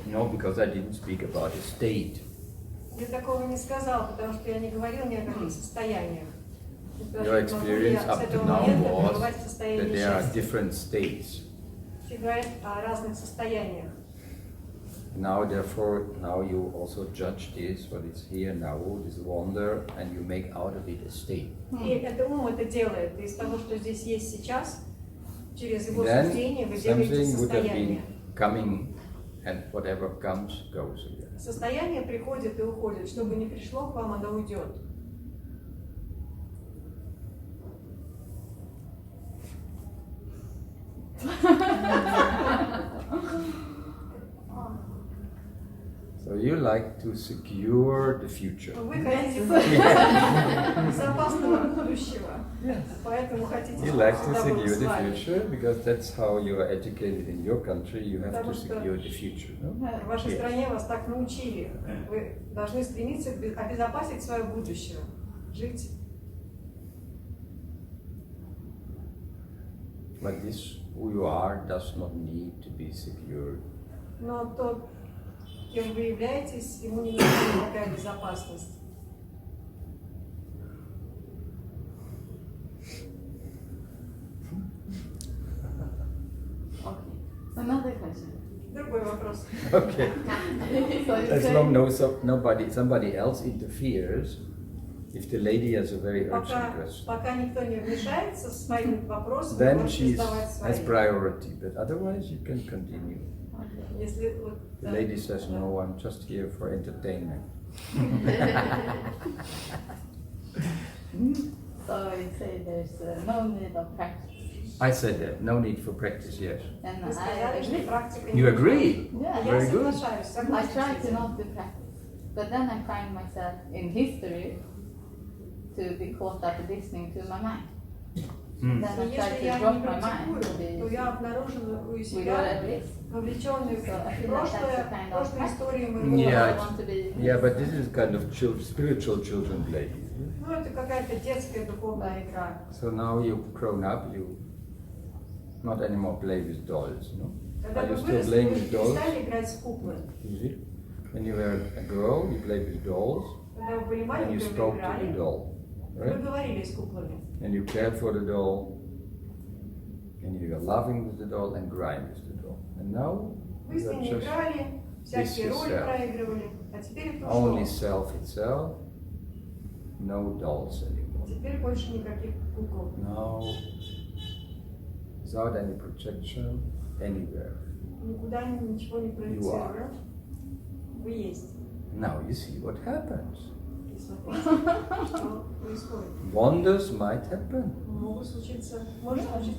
No, because I didn't speak about a state. Я такого не сказала, потому что я не говорила ни о каких состояниях. Your experience up to now was that состояние there are счастья. different states. Все говорят о разных состояниях. Now, therefore, now you also judge this, what is here now, this wonder, and you make out of it a state. И это ум это делает. Из того, что здесь есть сейчас, через его Then суждение вы делаете something would have состояние. been coming, and whatever comes, goes again. Состояние приходит и уходит. Что бы ни пришло к вам, оно уйдет. So you like to secure the future. Вы хотите безопасного будущего, поэтому хотите, You чтобы like to всегда было secure с the вами. future because that's how you are educated in your country. You have to Потому что secure the future. No? В вашей Yes. стране вас так научили. Вы должны стремиться обезопасить свое будущее. Жить. But this, who you are, does not need to be secured. Но тот, кем вы являетесь, ему не нужна такая безопасность. Okay. Another question. Другой вопрос. Okay. So you As say- long as somebody else interferes, If the lady has a very urgent question, Пока никто не вмешается с моим вопросом, then можете she задавать has свои. priority, but otherwise you can continue. Если вот, The lady says, no, I'm just here for entertainment. So you say there's no need of practice. I said that, no need for practice, yes. And Вы I сказали, что agree. практика не You нужна. agree? Yeah. Я Very good. соглашаюсь, I согласна try с to этим. not do practice, but then I find myself in history to be caught up listening to my mind. Mm. Then И I try если to я drop не my mind to практикую, то be я обнаруживаю with себя whatever it is. вовлеченной So I в feel like that's прошлое, a kind of прошлой истории practice. моего Yeah. I рода. want to be. Yeah, but this is kind of spiritual children play. Ну, это какая-то детская духовная игра. So now you've grown up, you not anymore play with dolls, no? Когда Are вы you still выросли, playing вы with dolls? перестали играть в куклы. Is it? When you were a girl, you played with dolls, Когда вы были and you маленькими, вы spoke to the играли, doll, вы right? говорили с куклами. And you cared for the doll, and you were loving with the doll and crying with the doll. And now Вы с you are ними just играли, всякие роли yourself. проигрывали, а теперь это only ушло. self itself, no dolls anymore. Теперь больше никаких кукол. No, without any projection, anywhere. Никуда ничего не проецируя. Вы есть. Now you see what happens. И смотрите, что происходит. Wonders might happen. Может случиться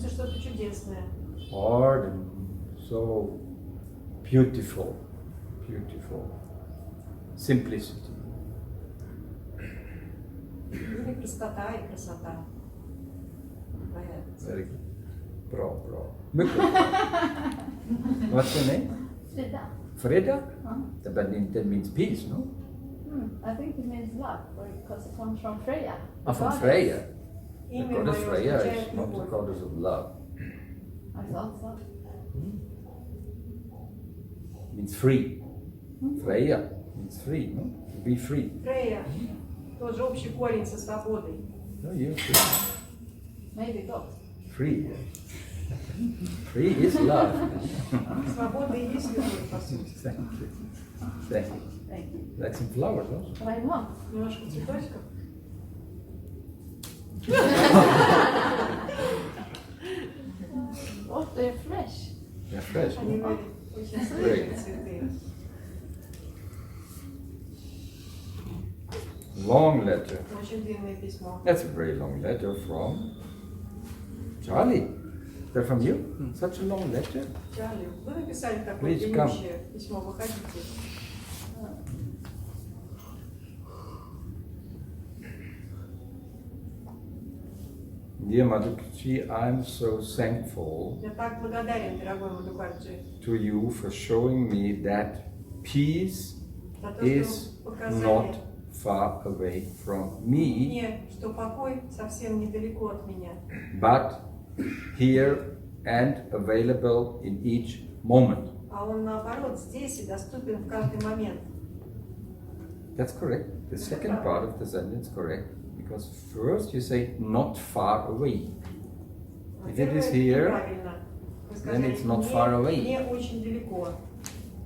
что-то чудесное. Hard and so beautiful, beautiful. Simplicity. Или простота и красота. Появится. Very good. Bra. Mycket bra. What's your name? Frida. Freda? Huh? But that means peace, no? I think it means love because it comes from Freya. Ah, from Goddess. Freya. The Имя goddess мое Freya означает is not the любовь. goddess of love. I thought so. Means free. Freya means free, no? To be free. Фрея, тоже общий корень со свободой. No, you're free. Maybe both. Free. Free is love. Свобода и есть любовь, по сути. Thank you. Thank you. Thank you. Like some flowers, no? But I want. Немножко цветочков. Oh, they're fresh. They're fresh, Они no? очень свежие цветы. Long letter. Очень длинное письмо. That's a very long letter from Charlie. Is that from you? Such a long letter? Чарли, вы написали такое Please come. длиннющее письмо, выходите. Dear Madhukar, I'm so thankful Я так благодарен, дорогой Мадхукарджи, to you for showing me that peace за то, is что показали not far away from me, мне, что покой совсем недалеко от меня, but here and available in each moment. а он наоборот здесь и доступен в каждый момент. That's correct. The second part of the sentence is correct. Because first you say not far away. If it Во-первых, is here, неправильно. Вы then сказали, it's not не, far away. не очень далеко.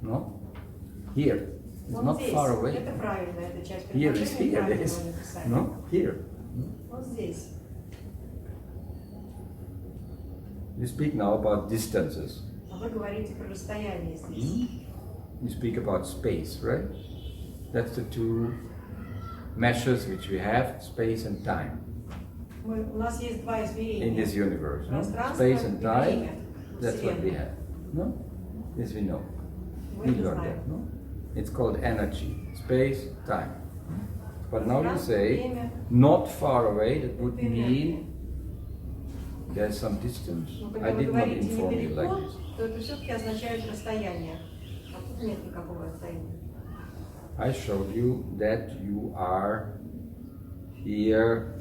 No? Here. It's Вот not здесь. far away. Это правильно, эта часть Here is предложения here. правильно Yes. вы написали. No? Here. Вот здесь. You speak now about distances. А вы говорите про расстояние здесь. You speak about space, right? That's the two measures which we have, space and time, У нас есть два in измерения. this universe. No? Пространство Space и and time, время. that's what we Вселенной. have. No? Yes, we know. Мы We это learned знаем. that, no? It's called energy, space, time. But now you Пространство, say, время. not far away, that would Это энергия. mean there's some distance. Но I когда вы did not говорите inform you like недалеко, this. то это все-таки означает расстояние. А тут нет никакого расстояния. I showed you that you are here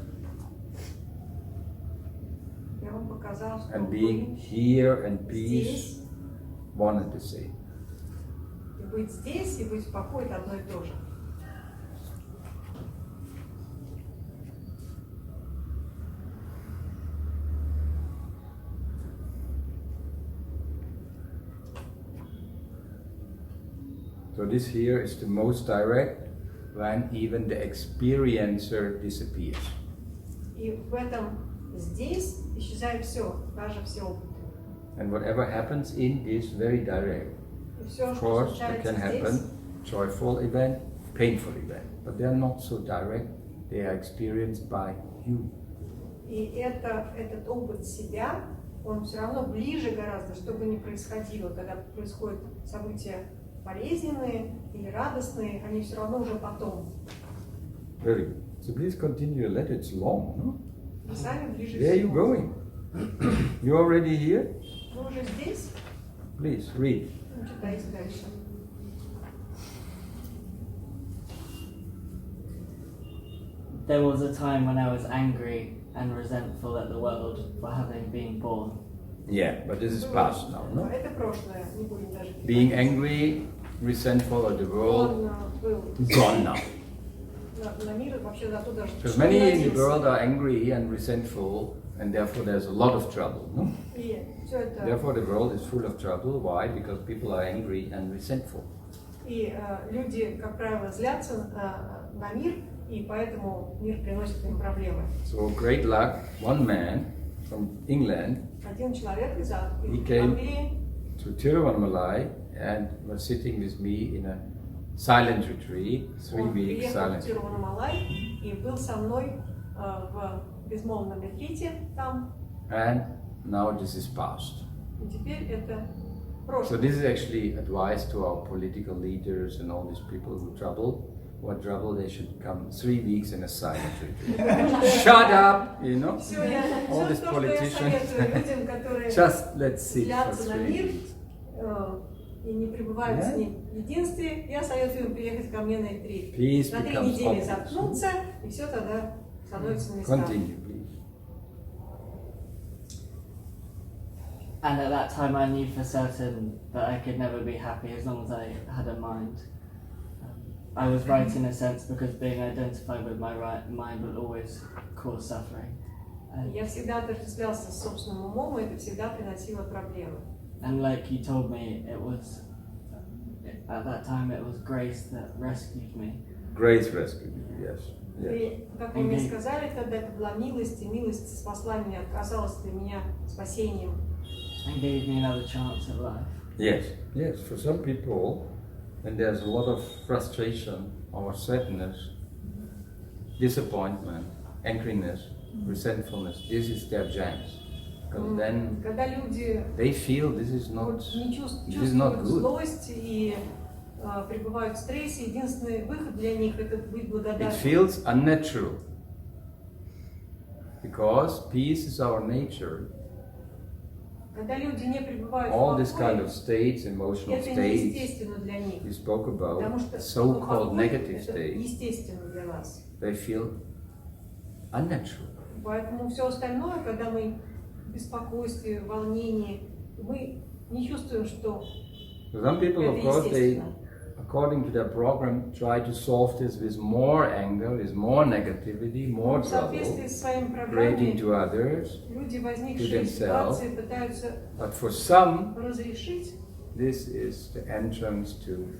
Я вам показал, что and вы being here and peace здесь, one and the same. и быть здесь, и быть в покое – это одно и то же. So this here is the most direct when even the experiencer disappears. И в этом здесь исчезает все, даже все опыты. And whatever happens in is very direct. И все, Of что course, there случается can здесь, happen joyful event, painful event, but they are not so direct. They are experienced by you. и этот опыт себя, он все равно ближе гораздо, что бы ни происходило, когда происходят события болезненные или радостные, они все равно уже потом. Very good. So please continue. Let it's long. No? Вы сами ближе Where are you всего. going? You already here? Вы уже здесь? Please read. Ну, читайте дальше. There was a time when I was angry and resentful at the world for having been born. Yeah, but this is past now, no? Это прошлое, не будем даже Being переводить. angry, resentful at the world, Он был gone now. на мир вообще за то даже, Because что many in the родился. world are angry and resentful, and therefore there's a lot of trouble, no? И все это, Therefore the world is full of trouble. Why? Because people are angry and resentful. и люди, как правило, злятся на мир, и поэтому мир приносит им проблемы. So great luck, one man from England Один человек из He came- Англии to Tiruvannamalai and was sitting with me in a silent retreat, 3 он weeks приехал в silent. Тируваннамалай и был со мной в безмолвном ретрите там, And now this is past. и теперь это So прошлое. this is actually advice to our political leaders and all these people who what trouble, they should come 3 weeks in a silent retreat. Shut up, you know? Все, я, All все these то, что я politicians. советую людям, которые Just let's sit for злятся на 3 мир weeks. и не пребывают Yeah. с ним в единстве, я советую им приехать ко мне на ретрит. Peace На 3 becomes недели obvious. заткнуться, и все тогда становится на места. Continue, please. And at that time I knew for certain that I could never be happy as long as I had a mind. I was right in a sense because being identified with my mind would always cause suffering. Я всегда отождествлялся с собственным умом, и это всегда приносило проблемы. And like you told me, it was, at that time it was grace that rescued me. Grace rescued you, yes. Yes. И, как вы мне сказали, тогда это была милость, и милость спасла меня, оказалась для меня спасением. And gave me another chance at life. Yes, yes. For some people, when there's a lot of frustration or sadness, disappointment, angriness, resentfulness, this is their chance. Because then Когда люди they feel this is not, не this is not чувствуют good. злость и пребывают в стрессе, единственный выход для них это быть It благодарным. feels unnatural. Because peace is our nature. Когда люди не пребывают All в this kind покое, of states, emotional это states неестественно для них. you spoke Потому about, что so-called покой negative это states, естественно для нас. they feel unnatural. Поэтому все остальное, когда мы в беспокойстве, в волнении, мы не чувствуем, что So some people, of это course, they, естественно. according to their program, try to solve this with more anger, with more negativity, more В соответствии trouble, с своими creating программами to others. люди, to возникшие themselves. ситуации, пытаются But for some, разрешить this is the entrance to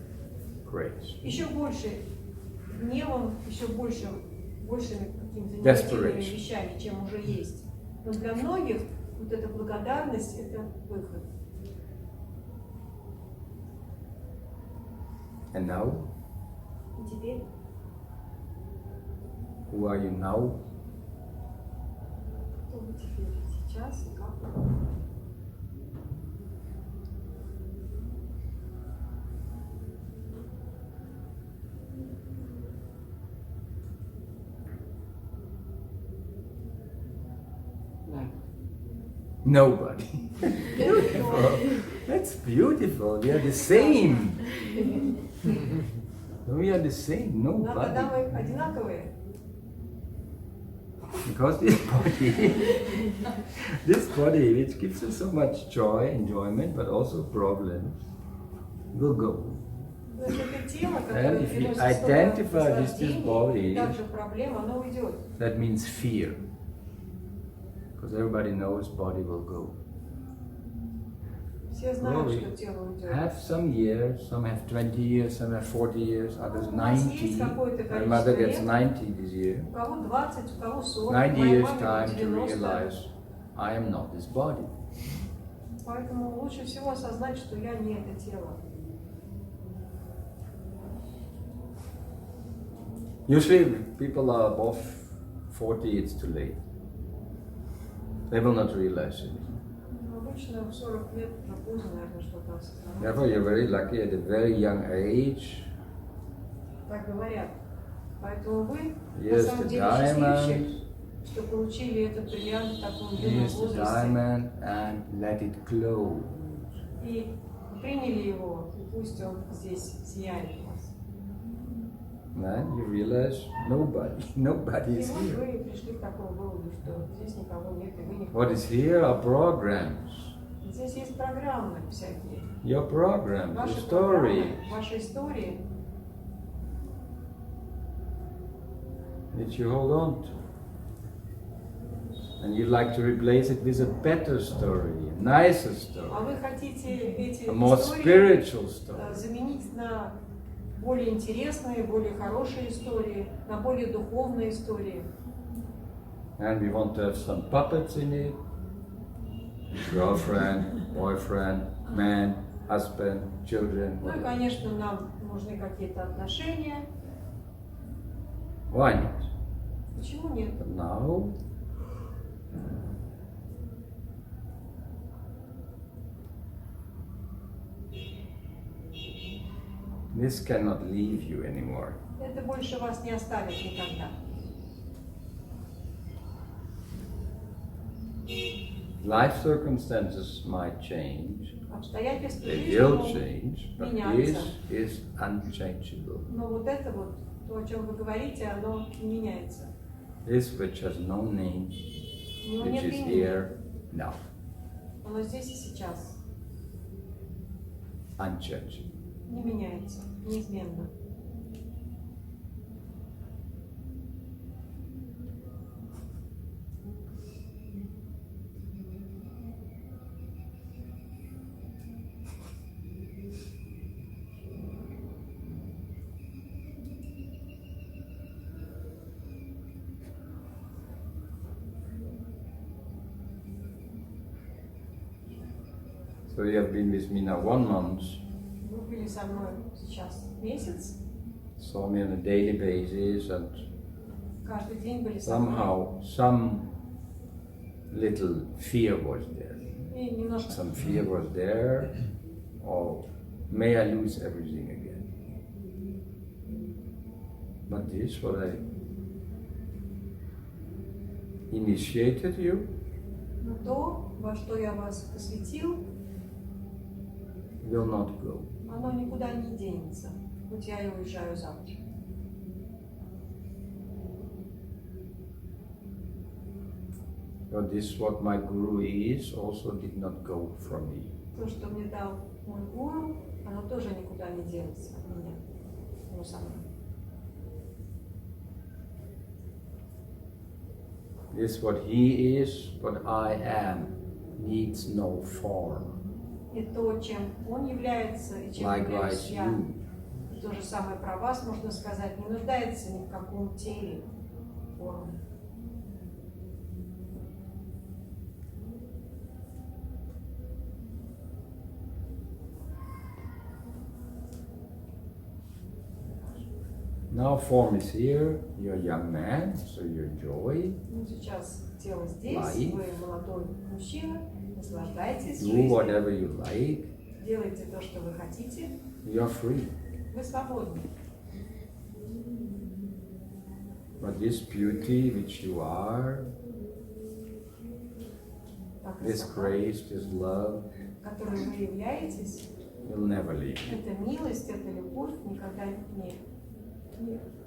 grace. еще больше гневом, еще большими какими-то Desperation. негативными вещами, чем уже есть. Но для многих вот эта благодарность – это выход. And now, И теперь, who are you now? кто вы теперь сейчас и как вы? No. Nobody. Beautiful. That's beautiful. We are the same. We are the same. Но когда Nobody. мы одинаковые, Because this body, which gives us so much joy, enjoyment, but also problems, will go. это тело, And которое if we приносит identify столько with this наслаждений, body, и также проблем, оно уйдет. That means fear. Because everybody knows body will go. Все знают, Glory. что тело уйдет. Have some years, some have 20 years, some have 40 years, others У нас 90. есть какое-то My mother количество gets лет. 90 this year. У кого 20, у кого 40, 90 моей years маме time будет to 90. realize I am not this body. Поэтому лучше всего осознать, что я не это тело. Usually people are above 40, it's too late. They will not realize it. Но обычно в 40 лет уже поздно, наверное, что-то осознавать. Therefore you're very lucky at a very young age. Так говорят. Поэтому вы, на Here's самом the деле, diamond. счастливчик, что получили этот бриллиант в таком юном Here's the возрасте. diamond and let it glow. И приняли его, и пусть он здесь сияет у вас. Then you realize nobody И is вот here. вы пришли к такому выводу, что здесь никого нет, и вы никого. What is here are programs. Здесь есть программы всякие. Your program, your Ваши story. программы, ваши истории, That you hold on to. And you'd like to replace it with a better story, a nicer story, а вы хотите эти a more истории spiritual story. заменить на более интересные, более хорошие истории, на более духовные истории. And we want to have some puppets in it. Girlfriend, boyfriend, man, husband, children. Ну и, Whatever. конечно, нам нужны какие-то отношения. Why not? Почему нет? But now, this cannot leave you anymore. Это больше вас не оставит никогда. Life circumstances might change, Обстоятельства they жизни will могут change, but меняться. this is unchangeable. Но вот это вот, то, о чем вы говорите, оно не меняется. This which has no name, У него which нет is имени. here now, Оно здесь и сейчас. unchangeable. Не меняется. Неизменно. So you have been with me now 1 month, Вы были со мной сейчас месяц. saw me on a daily basis, and Каждый день были со мной. somehow some little fear was there. И немножко Some fear was there, or may I lose everything again? But this, what I initiated you, но то, во что я вас посвятил, will not go. оно никуда не денется. Хоть я и уезжаю завтра. But this, what my guru is, also did not go from me. То, что мне дал мой гуру, оно тоже никуда не денется от меня. Оно со мной. This, what he is, what I am, needs no form. И то, чем он является, и чем являюсь Likewise, я, you. то же самое про вас можно сказать, не нуждается ни в каком теле, форме. Now form is here, you're a young man, so you enjoy. Ну, сейчас тело здесь, Life. вы молодой мужчина, наслаждайтесь Do жизнью, whatever you like, делайте то, что вы хотите, you're free. вы свободны. But this beauty which you are, Та this красота, grace, this love, которой вы являетесь, will never leave you. эта милость, эта любовь никогда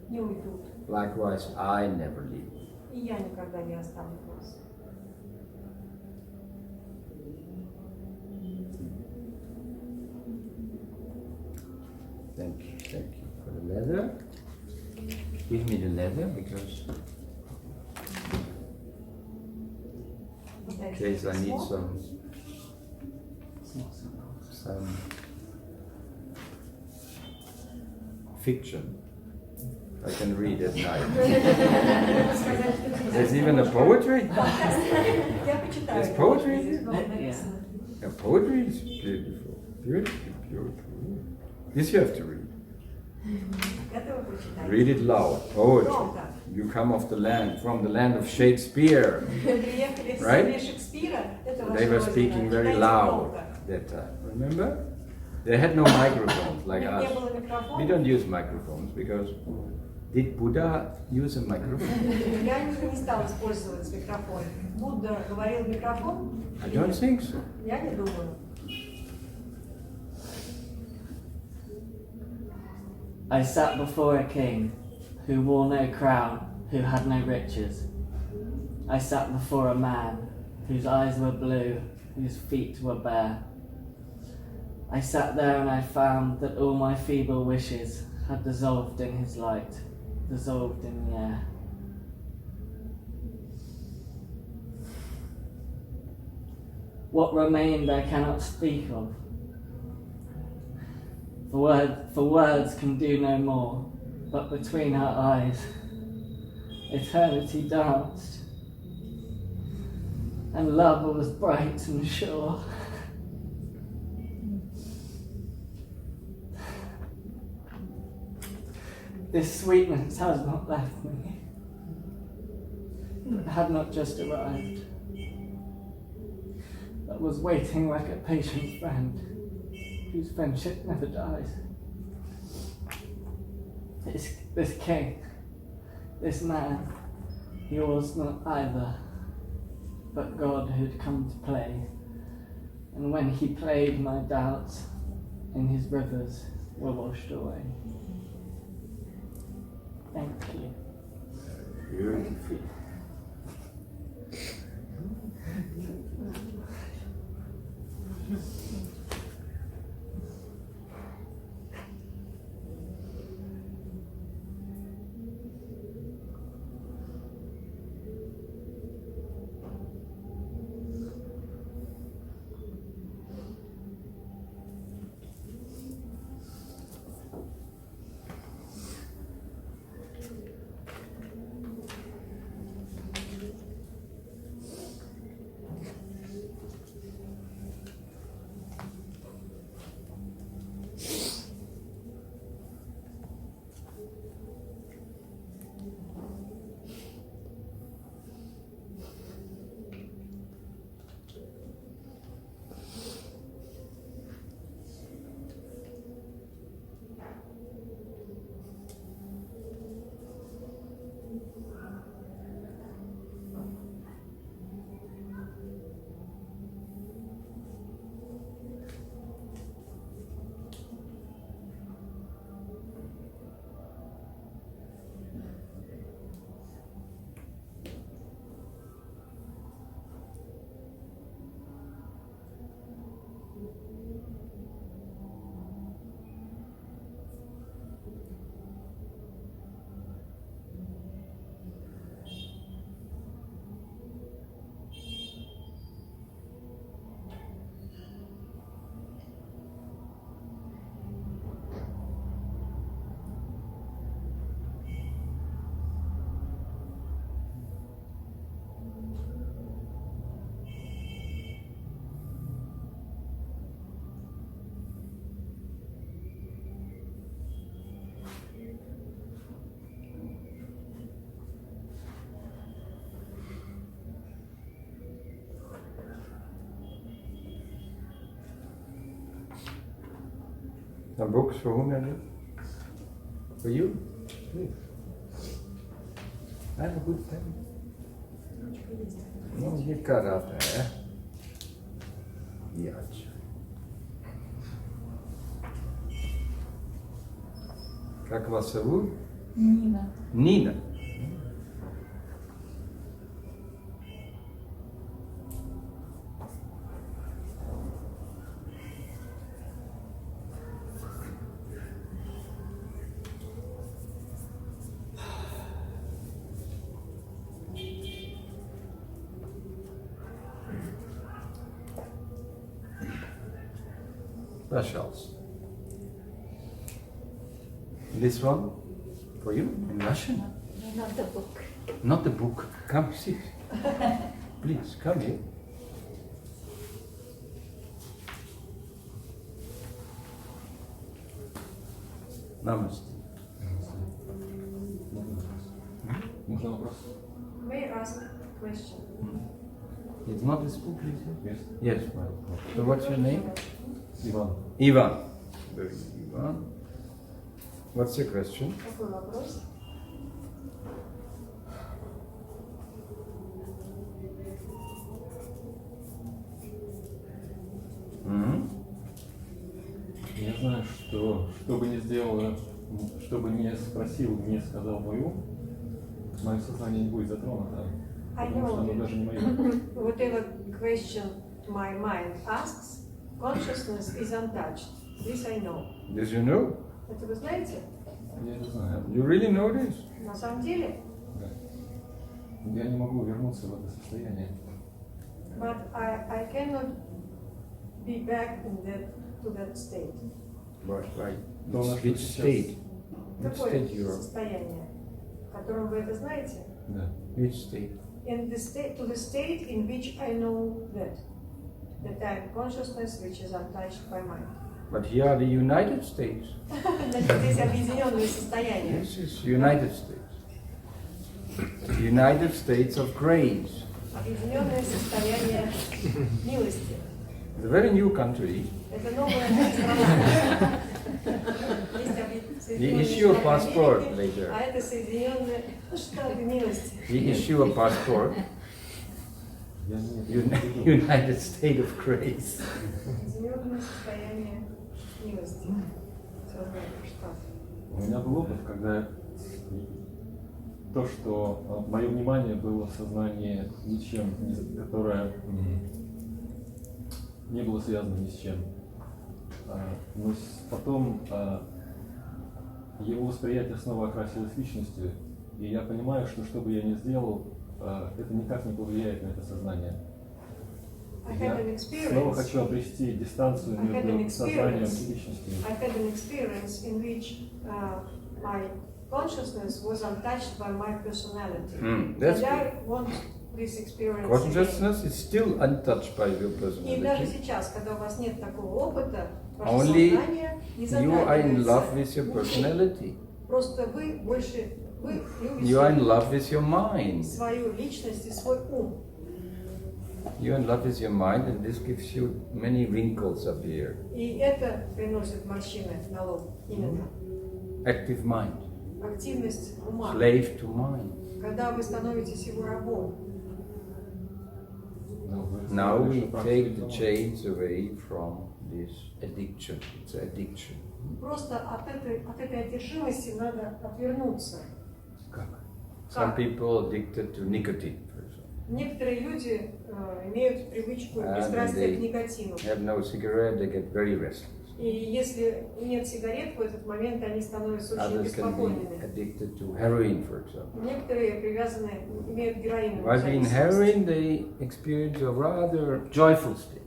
не уйдут. Likewise, I never leave you. И я никогда не оставлю вас. Thank you for the leather. Give me the leather because in Дайте case I need письмо. some It's not so fiction. I can read at night. There's even a poetry. Я почитаю. There's poetry. Yeah. Yeah, poetry is beautiful, beautiful, beautiful. This you have to read. Этого почитаю. Read it loud. Poetry. You come off the land, from the land of Shakespeare. Приехали в Right? стране Шекспира. Это They were ваша speaking родина. very Читайте loud громко. that time. Remember? They had no microphones У like них us. не было микрофона. We don't use microphones because did Buddha use a microphone? Я не стала использовать микрофон. Будда говорил в микрофон? I don't think so. Я не думаю. I sat before a king who wore no crown, who had no riches. I sat before a man whose eyes were blue, whose feet were bare. I sat there and I found that all my feeble wishes had dissolved in his light, dissolved in the air. What remained I cannot speak of. For words can do no more, but between our eyes, eternity danced, and love was bright and sure. This sweetness has not left me, but had not just arrived, but was waiting like a patient friend whose friendship never dies. This king, this man, he was not either, but God who'd come to play, and when he played, my doubts in his rivers were washed away. Thank you. Beautiful. Some books for whom, Andrew? For you? Please. Have a good time. Ну, не карате, Яч. Как вас зовут? Нина. Нина. Pashals. This one for you in Russian. Not the book. Not the book. Come sit. Please come here. Namaste. Можно вопрос? May I ask a question? It's not this book, is it? Yes. Yes. So what's your name? Иван. Ivan. Very good, Ivan. What's your question? Какой вопрос? Я знаю, что бы ни сделала, что бы ни спросил, не сказал мой ум, мое сознание не будет затронуто, I потому что know оно даже не мое. whatever question my mind asks, consciousness is untouched. This I know. Did you know? Это вы знаете? Я это знаю. You really know this? На самом деле, Да. Я не могу вернуться в это состояние. but I cannot be back to that state. Right. Да, у нас Which сейчас- state? Which Какое state you are? состояние, в котором вы это знаете? Да. Which state? In the state, to the state in which I know that I am consciousness which is untouched by mind. But here are the United States. Значит, здесь объединенные состояния. This is United States. The United States of Grace. Объединенное состояние милости. It's a very new country. Это новая страна. Есть You issue a passport Америки, later. а это Соединенные Штаты милости. We issue a passport. Я не United State of Grace. Объединенное состояние милости. Соединенных Штатов. У меня был опыт, когда то, что мое внимание было в сознании ничем, которое не было связано ни с чем. Но потом его восприятие снова окрасилось личностью, и я понимаю, что бы я ни сделал, это никак не повлияет на это сознание. I Я had an снова experience. хочу обрести дистанцию I had an между сознанием experience. и личностью. I had an experience in which my consciousness was untouched by my personality. That's And good. I want this experience. Consciousness is still untouched by your И даже personality. сейчас, когда у вас нет такого опыта, ваше Only сознание не You are in love with your затрагивается. personality. Просто вы больше, вы You are in любите love with your mind. свою личность и свой ум. You're in love with your mind, and this gives you many wrinkles up here. И это приносит морщины на лоб. Именно. Active mind, Активность ума. slave to mind. Когда вы становитесь его рабом. Now we take the chains away from this addiction. It's addiction. Просто от этой одержимости надо отвернуться. Some people addicted to nicotine, for example. Некоторые люди имеют привычку пристрастия к никотину. Have no cigarette, they get very restless. И если нет сигарет, в этот момент они становятся очень Others can be беспокойными. addicted to heroin, for example. Некоторые привязаны, имеют героиновую While being зависимость. heroin, they experience a rather joyful state.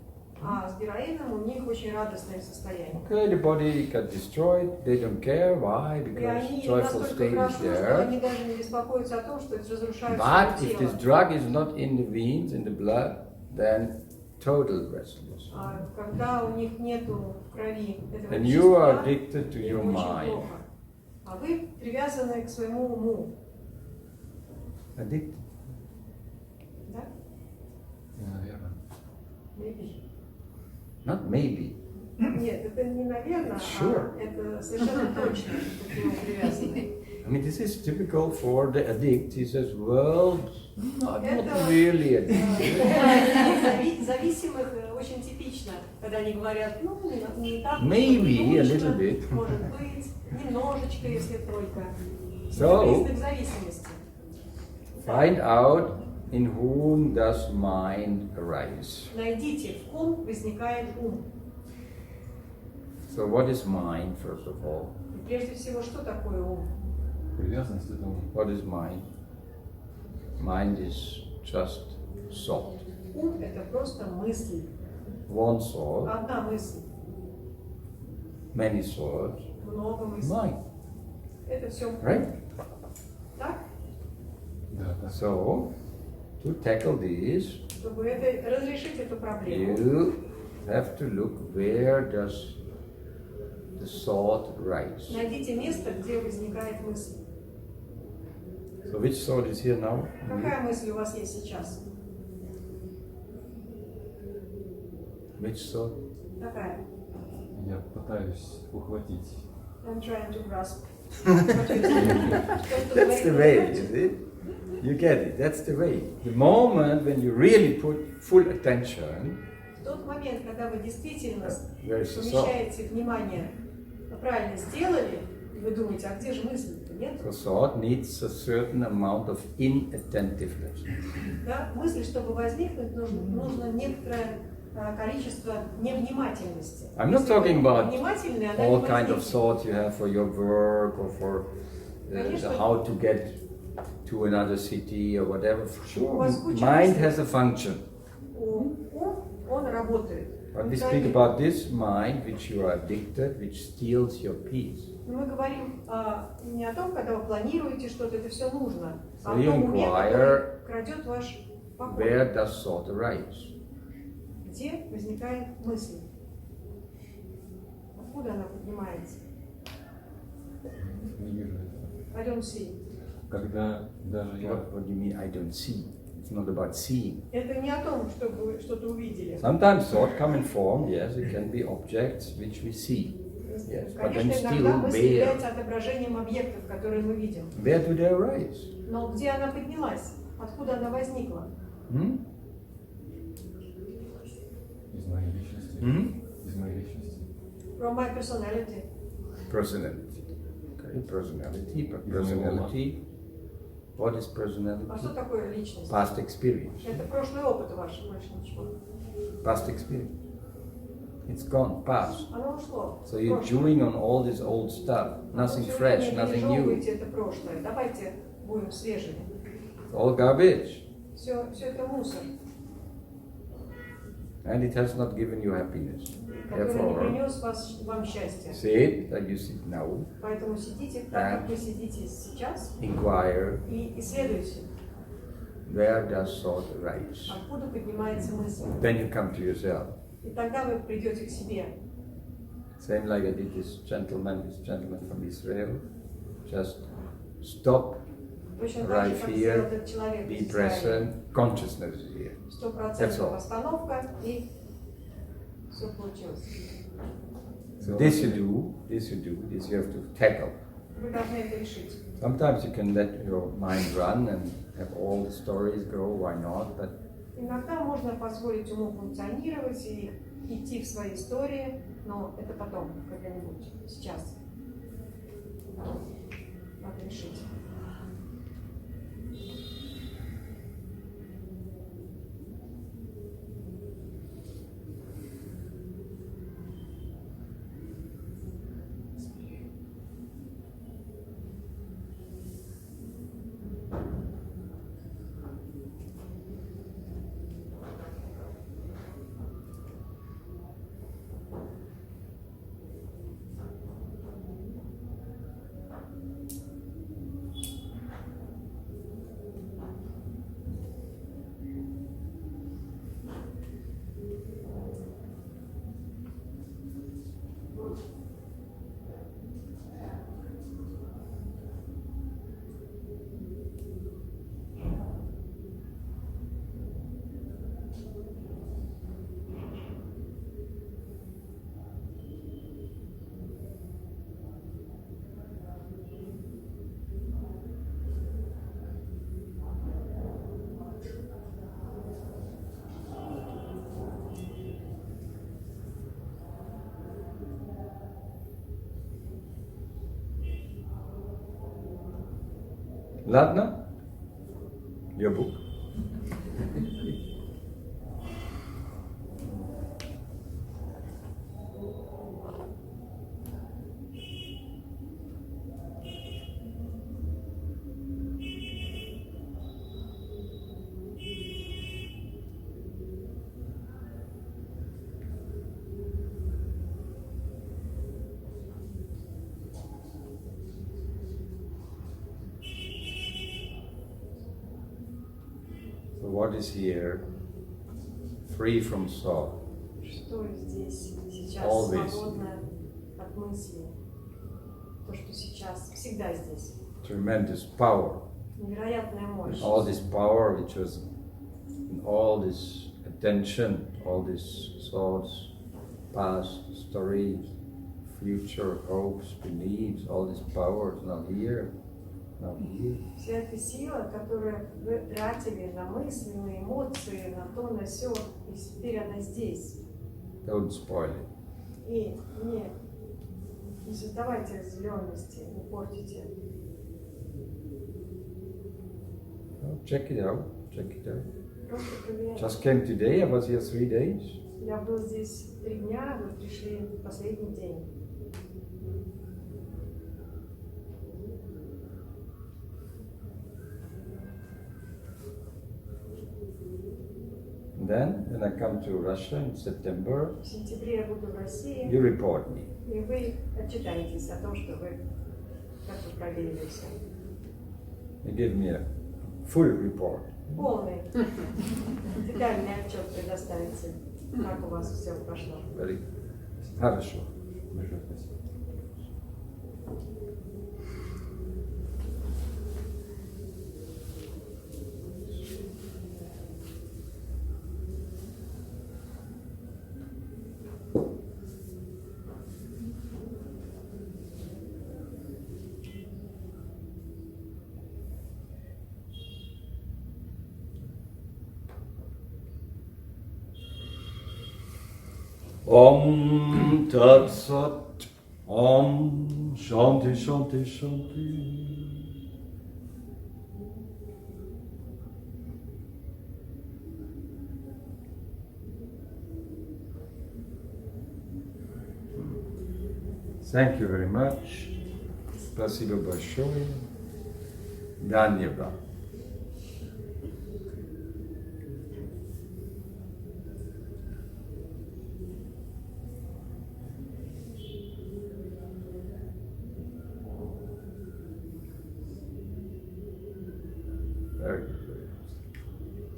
А с героином у них очень радостное состояние. Okay, the body got destroyed, they don't care. Why? И Because они joyful настолько state is хорошо, что there. они даже не беспокоятся о том, что это разрушает But свое if this тело. drug is not in the veins, in the blood, then total restlessness. А когда у них нету в крови этого And you are вещества, addicted to им your очень mind. плохо. А вы привязаны к своему уму. Addicted. Да? Наверное. Maybe. Not maybe. Нет, это не наверное, Sure. а это совершенно точно, что к нему привязаны. I mean, this is typical for the addict. He says, well, not Это really addicted. зависимых очень типично, когда они говорят, ну, не так. Maybe a точно, little bit. Может быть, немножечко, если только. So- Это признак зависимости. Find out in whom does mind arise. Найдите, в ком возникает ум. So what is mind, first of all? И прежде всего, что такое ум? Привязанность это What is mind? Mind is just thought. Ум – это просто мысль. One thought Одна мысль. many thoughts, много мыслей. mind, Это все right? так, Да, да. So, to tackle this, чтобы разрешить эту проблему. you have to look where does the thought rise. Найдите место, где возникает мысль. So which thought is here now? Какая мысль у вас есть сейчас? Which thought? Какая? Я пытаюсь ухватить. I'm trying to grasp. That's the way, is it? You get it, that's the way. The moment when you really put full attention, В тот момент, когда вы действительно where is the thought? помещаете внимание, правильно сделали, и вы думаете, а где же мысль-то? Нет? The thought needs a certain amount of inattentiveness. Да? Мысль, чтобы возникнуть, нужно некоторое количество невнимательности. I'm not Если talking вы about внимательны, она all не kind of возникнет. thoughts you have for your work or for Конечно. how to get to another city or whatever. У Sure, вас куча mind мыслей. has a function. Ум, он работает. But we Он speak занят. about this mind which you are addicted, which steals your peace. Но мы говорим не о том, когда вы планируете что-то, это все нужно, а So о you том уме, inquire, который крадет ваш покой. Where does thought arise? Где возникает мысль? Откуда она поднимается? Не вижу этого. I don't see. Когда даже я... What do you mean? I don't see. It's not about seeing. Это не о том, чтобы вы что-то увидели. Sometimes thought come in form. Yes, it can be objects which we see. Yes, but then Конечно, still иногда мысль where? является отображением объектов, которые мы видим. Where do they arise? Но где она поднялась? Откуда она возникла? Hmm? Из моей личности. Hmm? Из моей личности. From my personality. Personality. Okay, personality. But personality. What is А personality? что такое личность? Past experience. Это прошлый опыт ваш, больше ничего. Past experience. It's gone, past. Оно ушло. So you're Прошлое. chewing on all this old stuff. Nothing Вы всё fresh, время nothing new. пережевываете это прошлое. Давайте будем свежими. It's all garbage. Все это мусор, And it has not given you happiness. который не Therefore, принес вам счастье. sit that you sit now, Поэтому сидите так, как вы сидите сейчас, inquire, и исследуйте, where does thought arise? откуда поднимается мысль. Then you come to yourself. И тогда вы придете к себе. Same like I did this gentleman from Israel. Just stop, Точно так же, arrive как сделал here, этот человек be из Израиля. present, consciousness is here. That's all. 100% остановка, и все получилось. So this you do, this you have to tackle. Вы должны это решить. Sometimes you can let your mind run and have all the stories go, why not? But Иногда можно позволить уму функционировать и идти в свои истории, но это потом, когда-нибудь, сейчас. Надо решить. Ladna, your book. what is here, free from thought. Что здесь сейчас Always. свободно от мысли. То, что сейчас, всегда здесь. Tremendous power. Невероятная мощь. All this power which was, all this attention, all these thoughts, past, stories, future, hopes, beliefs, all this power is now here. Now here. Вся эта сила, которую вы тратили на мысли, на эмоции, на то, на сё, и теперь она здесь. Don't spoil it. И не создавайте разделенности, не портите. Well, check it out. Check it out. Просто проверяйте. Just came today. I was here 3 days. Я был здесь 3 дня, вы пришли в последний день. And then, when I come to Russia in September, В сентябре я буду в России, you report me. и вы отчитаетесь о том, что вы как-то проверили все. You give me a full report. Полный, детальный отчет предоставите, как у вас все прошло. Very хорошо. Большое спасибо. Om Tat Sat. Om Shanti Shanti Shanti. Thank you very much. Спасибо большое. Dhanyavad. Very good.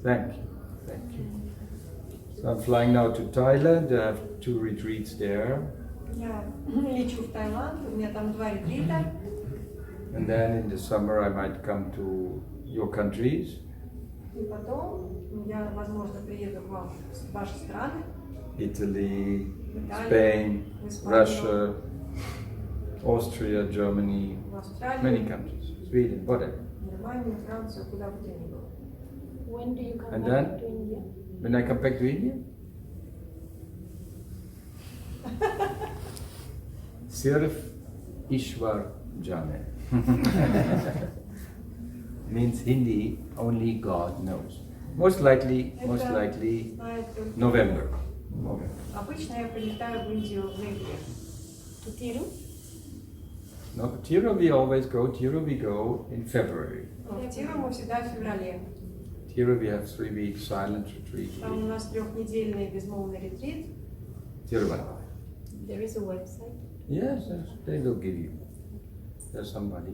Thank you. Thank you. So I'm flying now to Thailand. I have 2 retreats there. Я лечу в Таиланд, у меня там 2 ретрита. And then in the summer I might come to your countries, И потом я, возможно, приеду к вам в ваши страны, Italy, в Италию, Spain, в Испанию, Russia, Austria, Germany, в Австралию, many countries, Sweden, whatever. Германию, Францию, куда бы то ни было. When do you come And back then? to India? When I come back to India, Sirf Ishwar Jane. Means Hindi, only God knows. Most likely Знает только- November. Обычно я прилетаю в Индию в ноябре. To Tiru? No, Tiro we always go, Tiro we go in February. В Тиру мы всегда в феврале. Tiro we have 3 weeks silent retreat. Там у нас 3-недельный безмолвный ретрит. Tiruvalla. There is a website. Yes, yes, they will give you. There's somebody.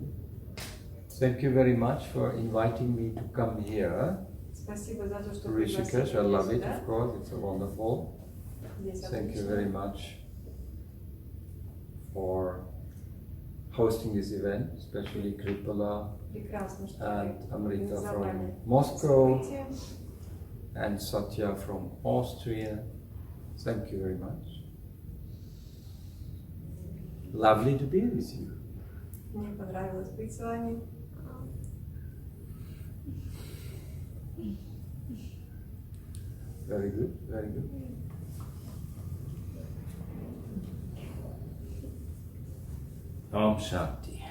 Thank you very much for inviting me to come here Спасибо за то, to что пригласили Rishikesh. I меня love it, сюда. of course. It's wonderful. Здесь Thank you отлично. very much for hosting this event, especially Kripala Прекрасно, что and вы Amrita организовали from Moscow событие. and Satya from Austria. Thank you very much. Lovely to be with you. Мне понравилось быть с вами. Very good, very good. Om Shanti.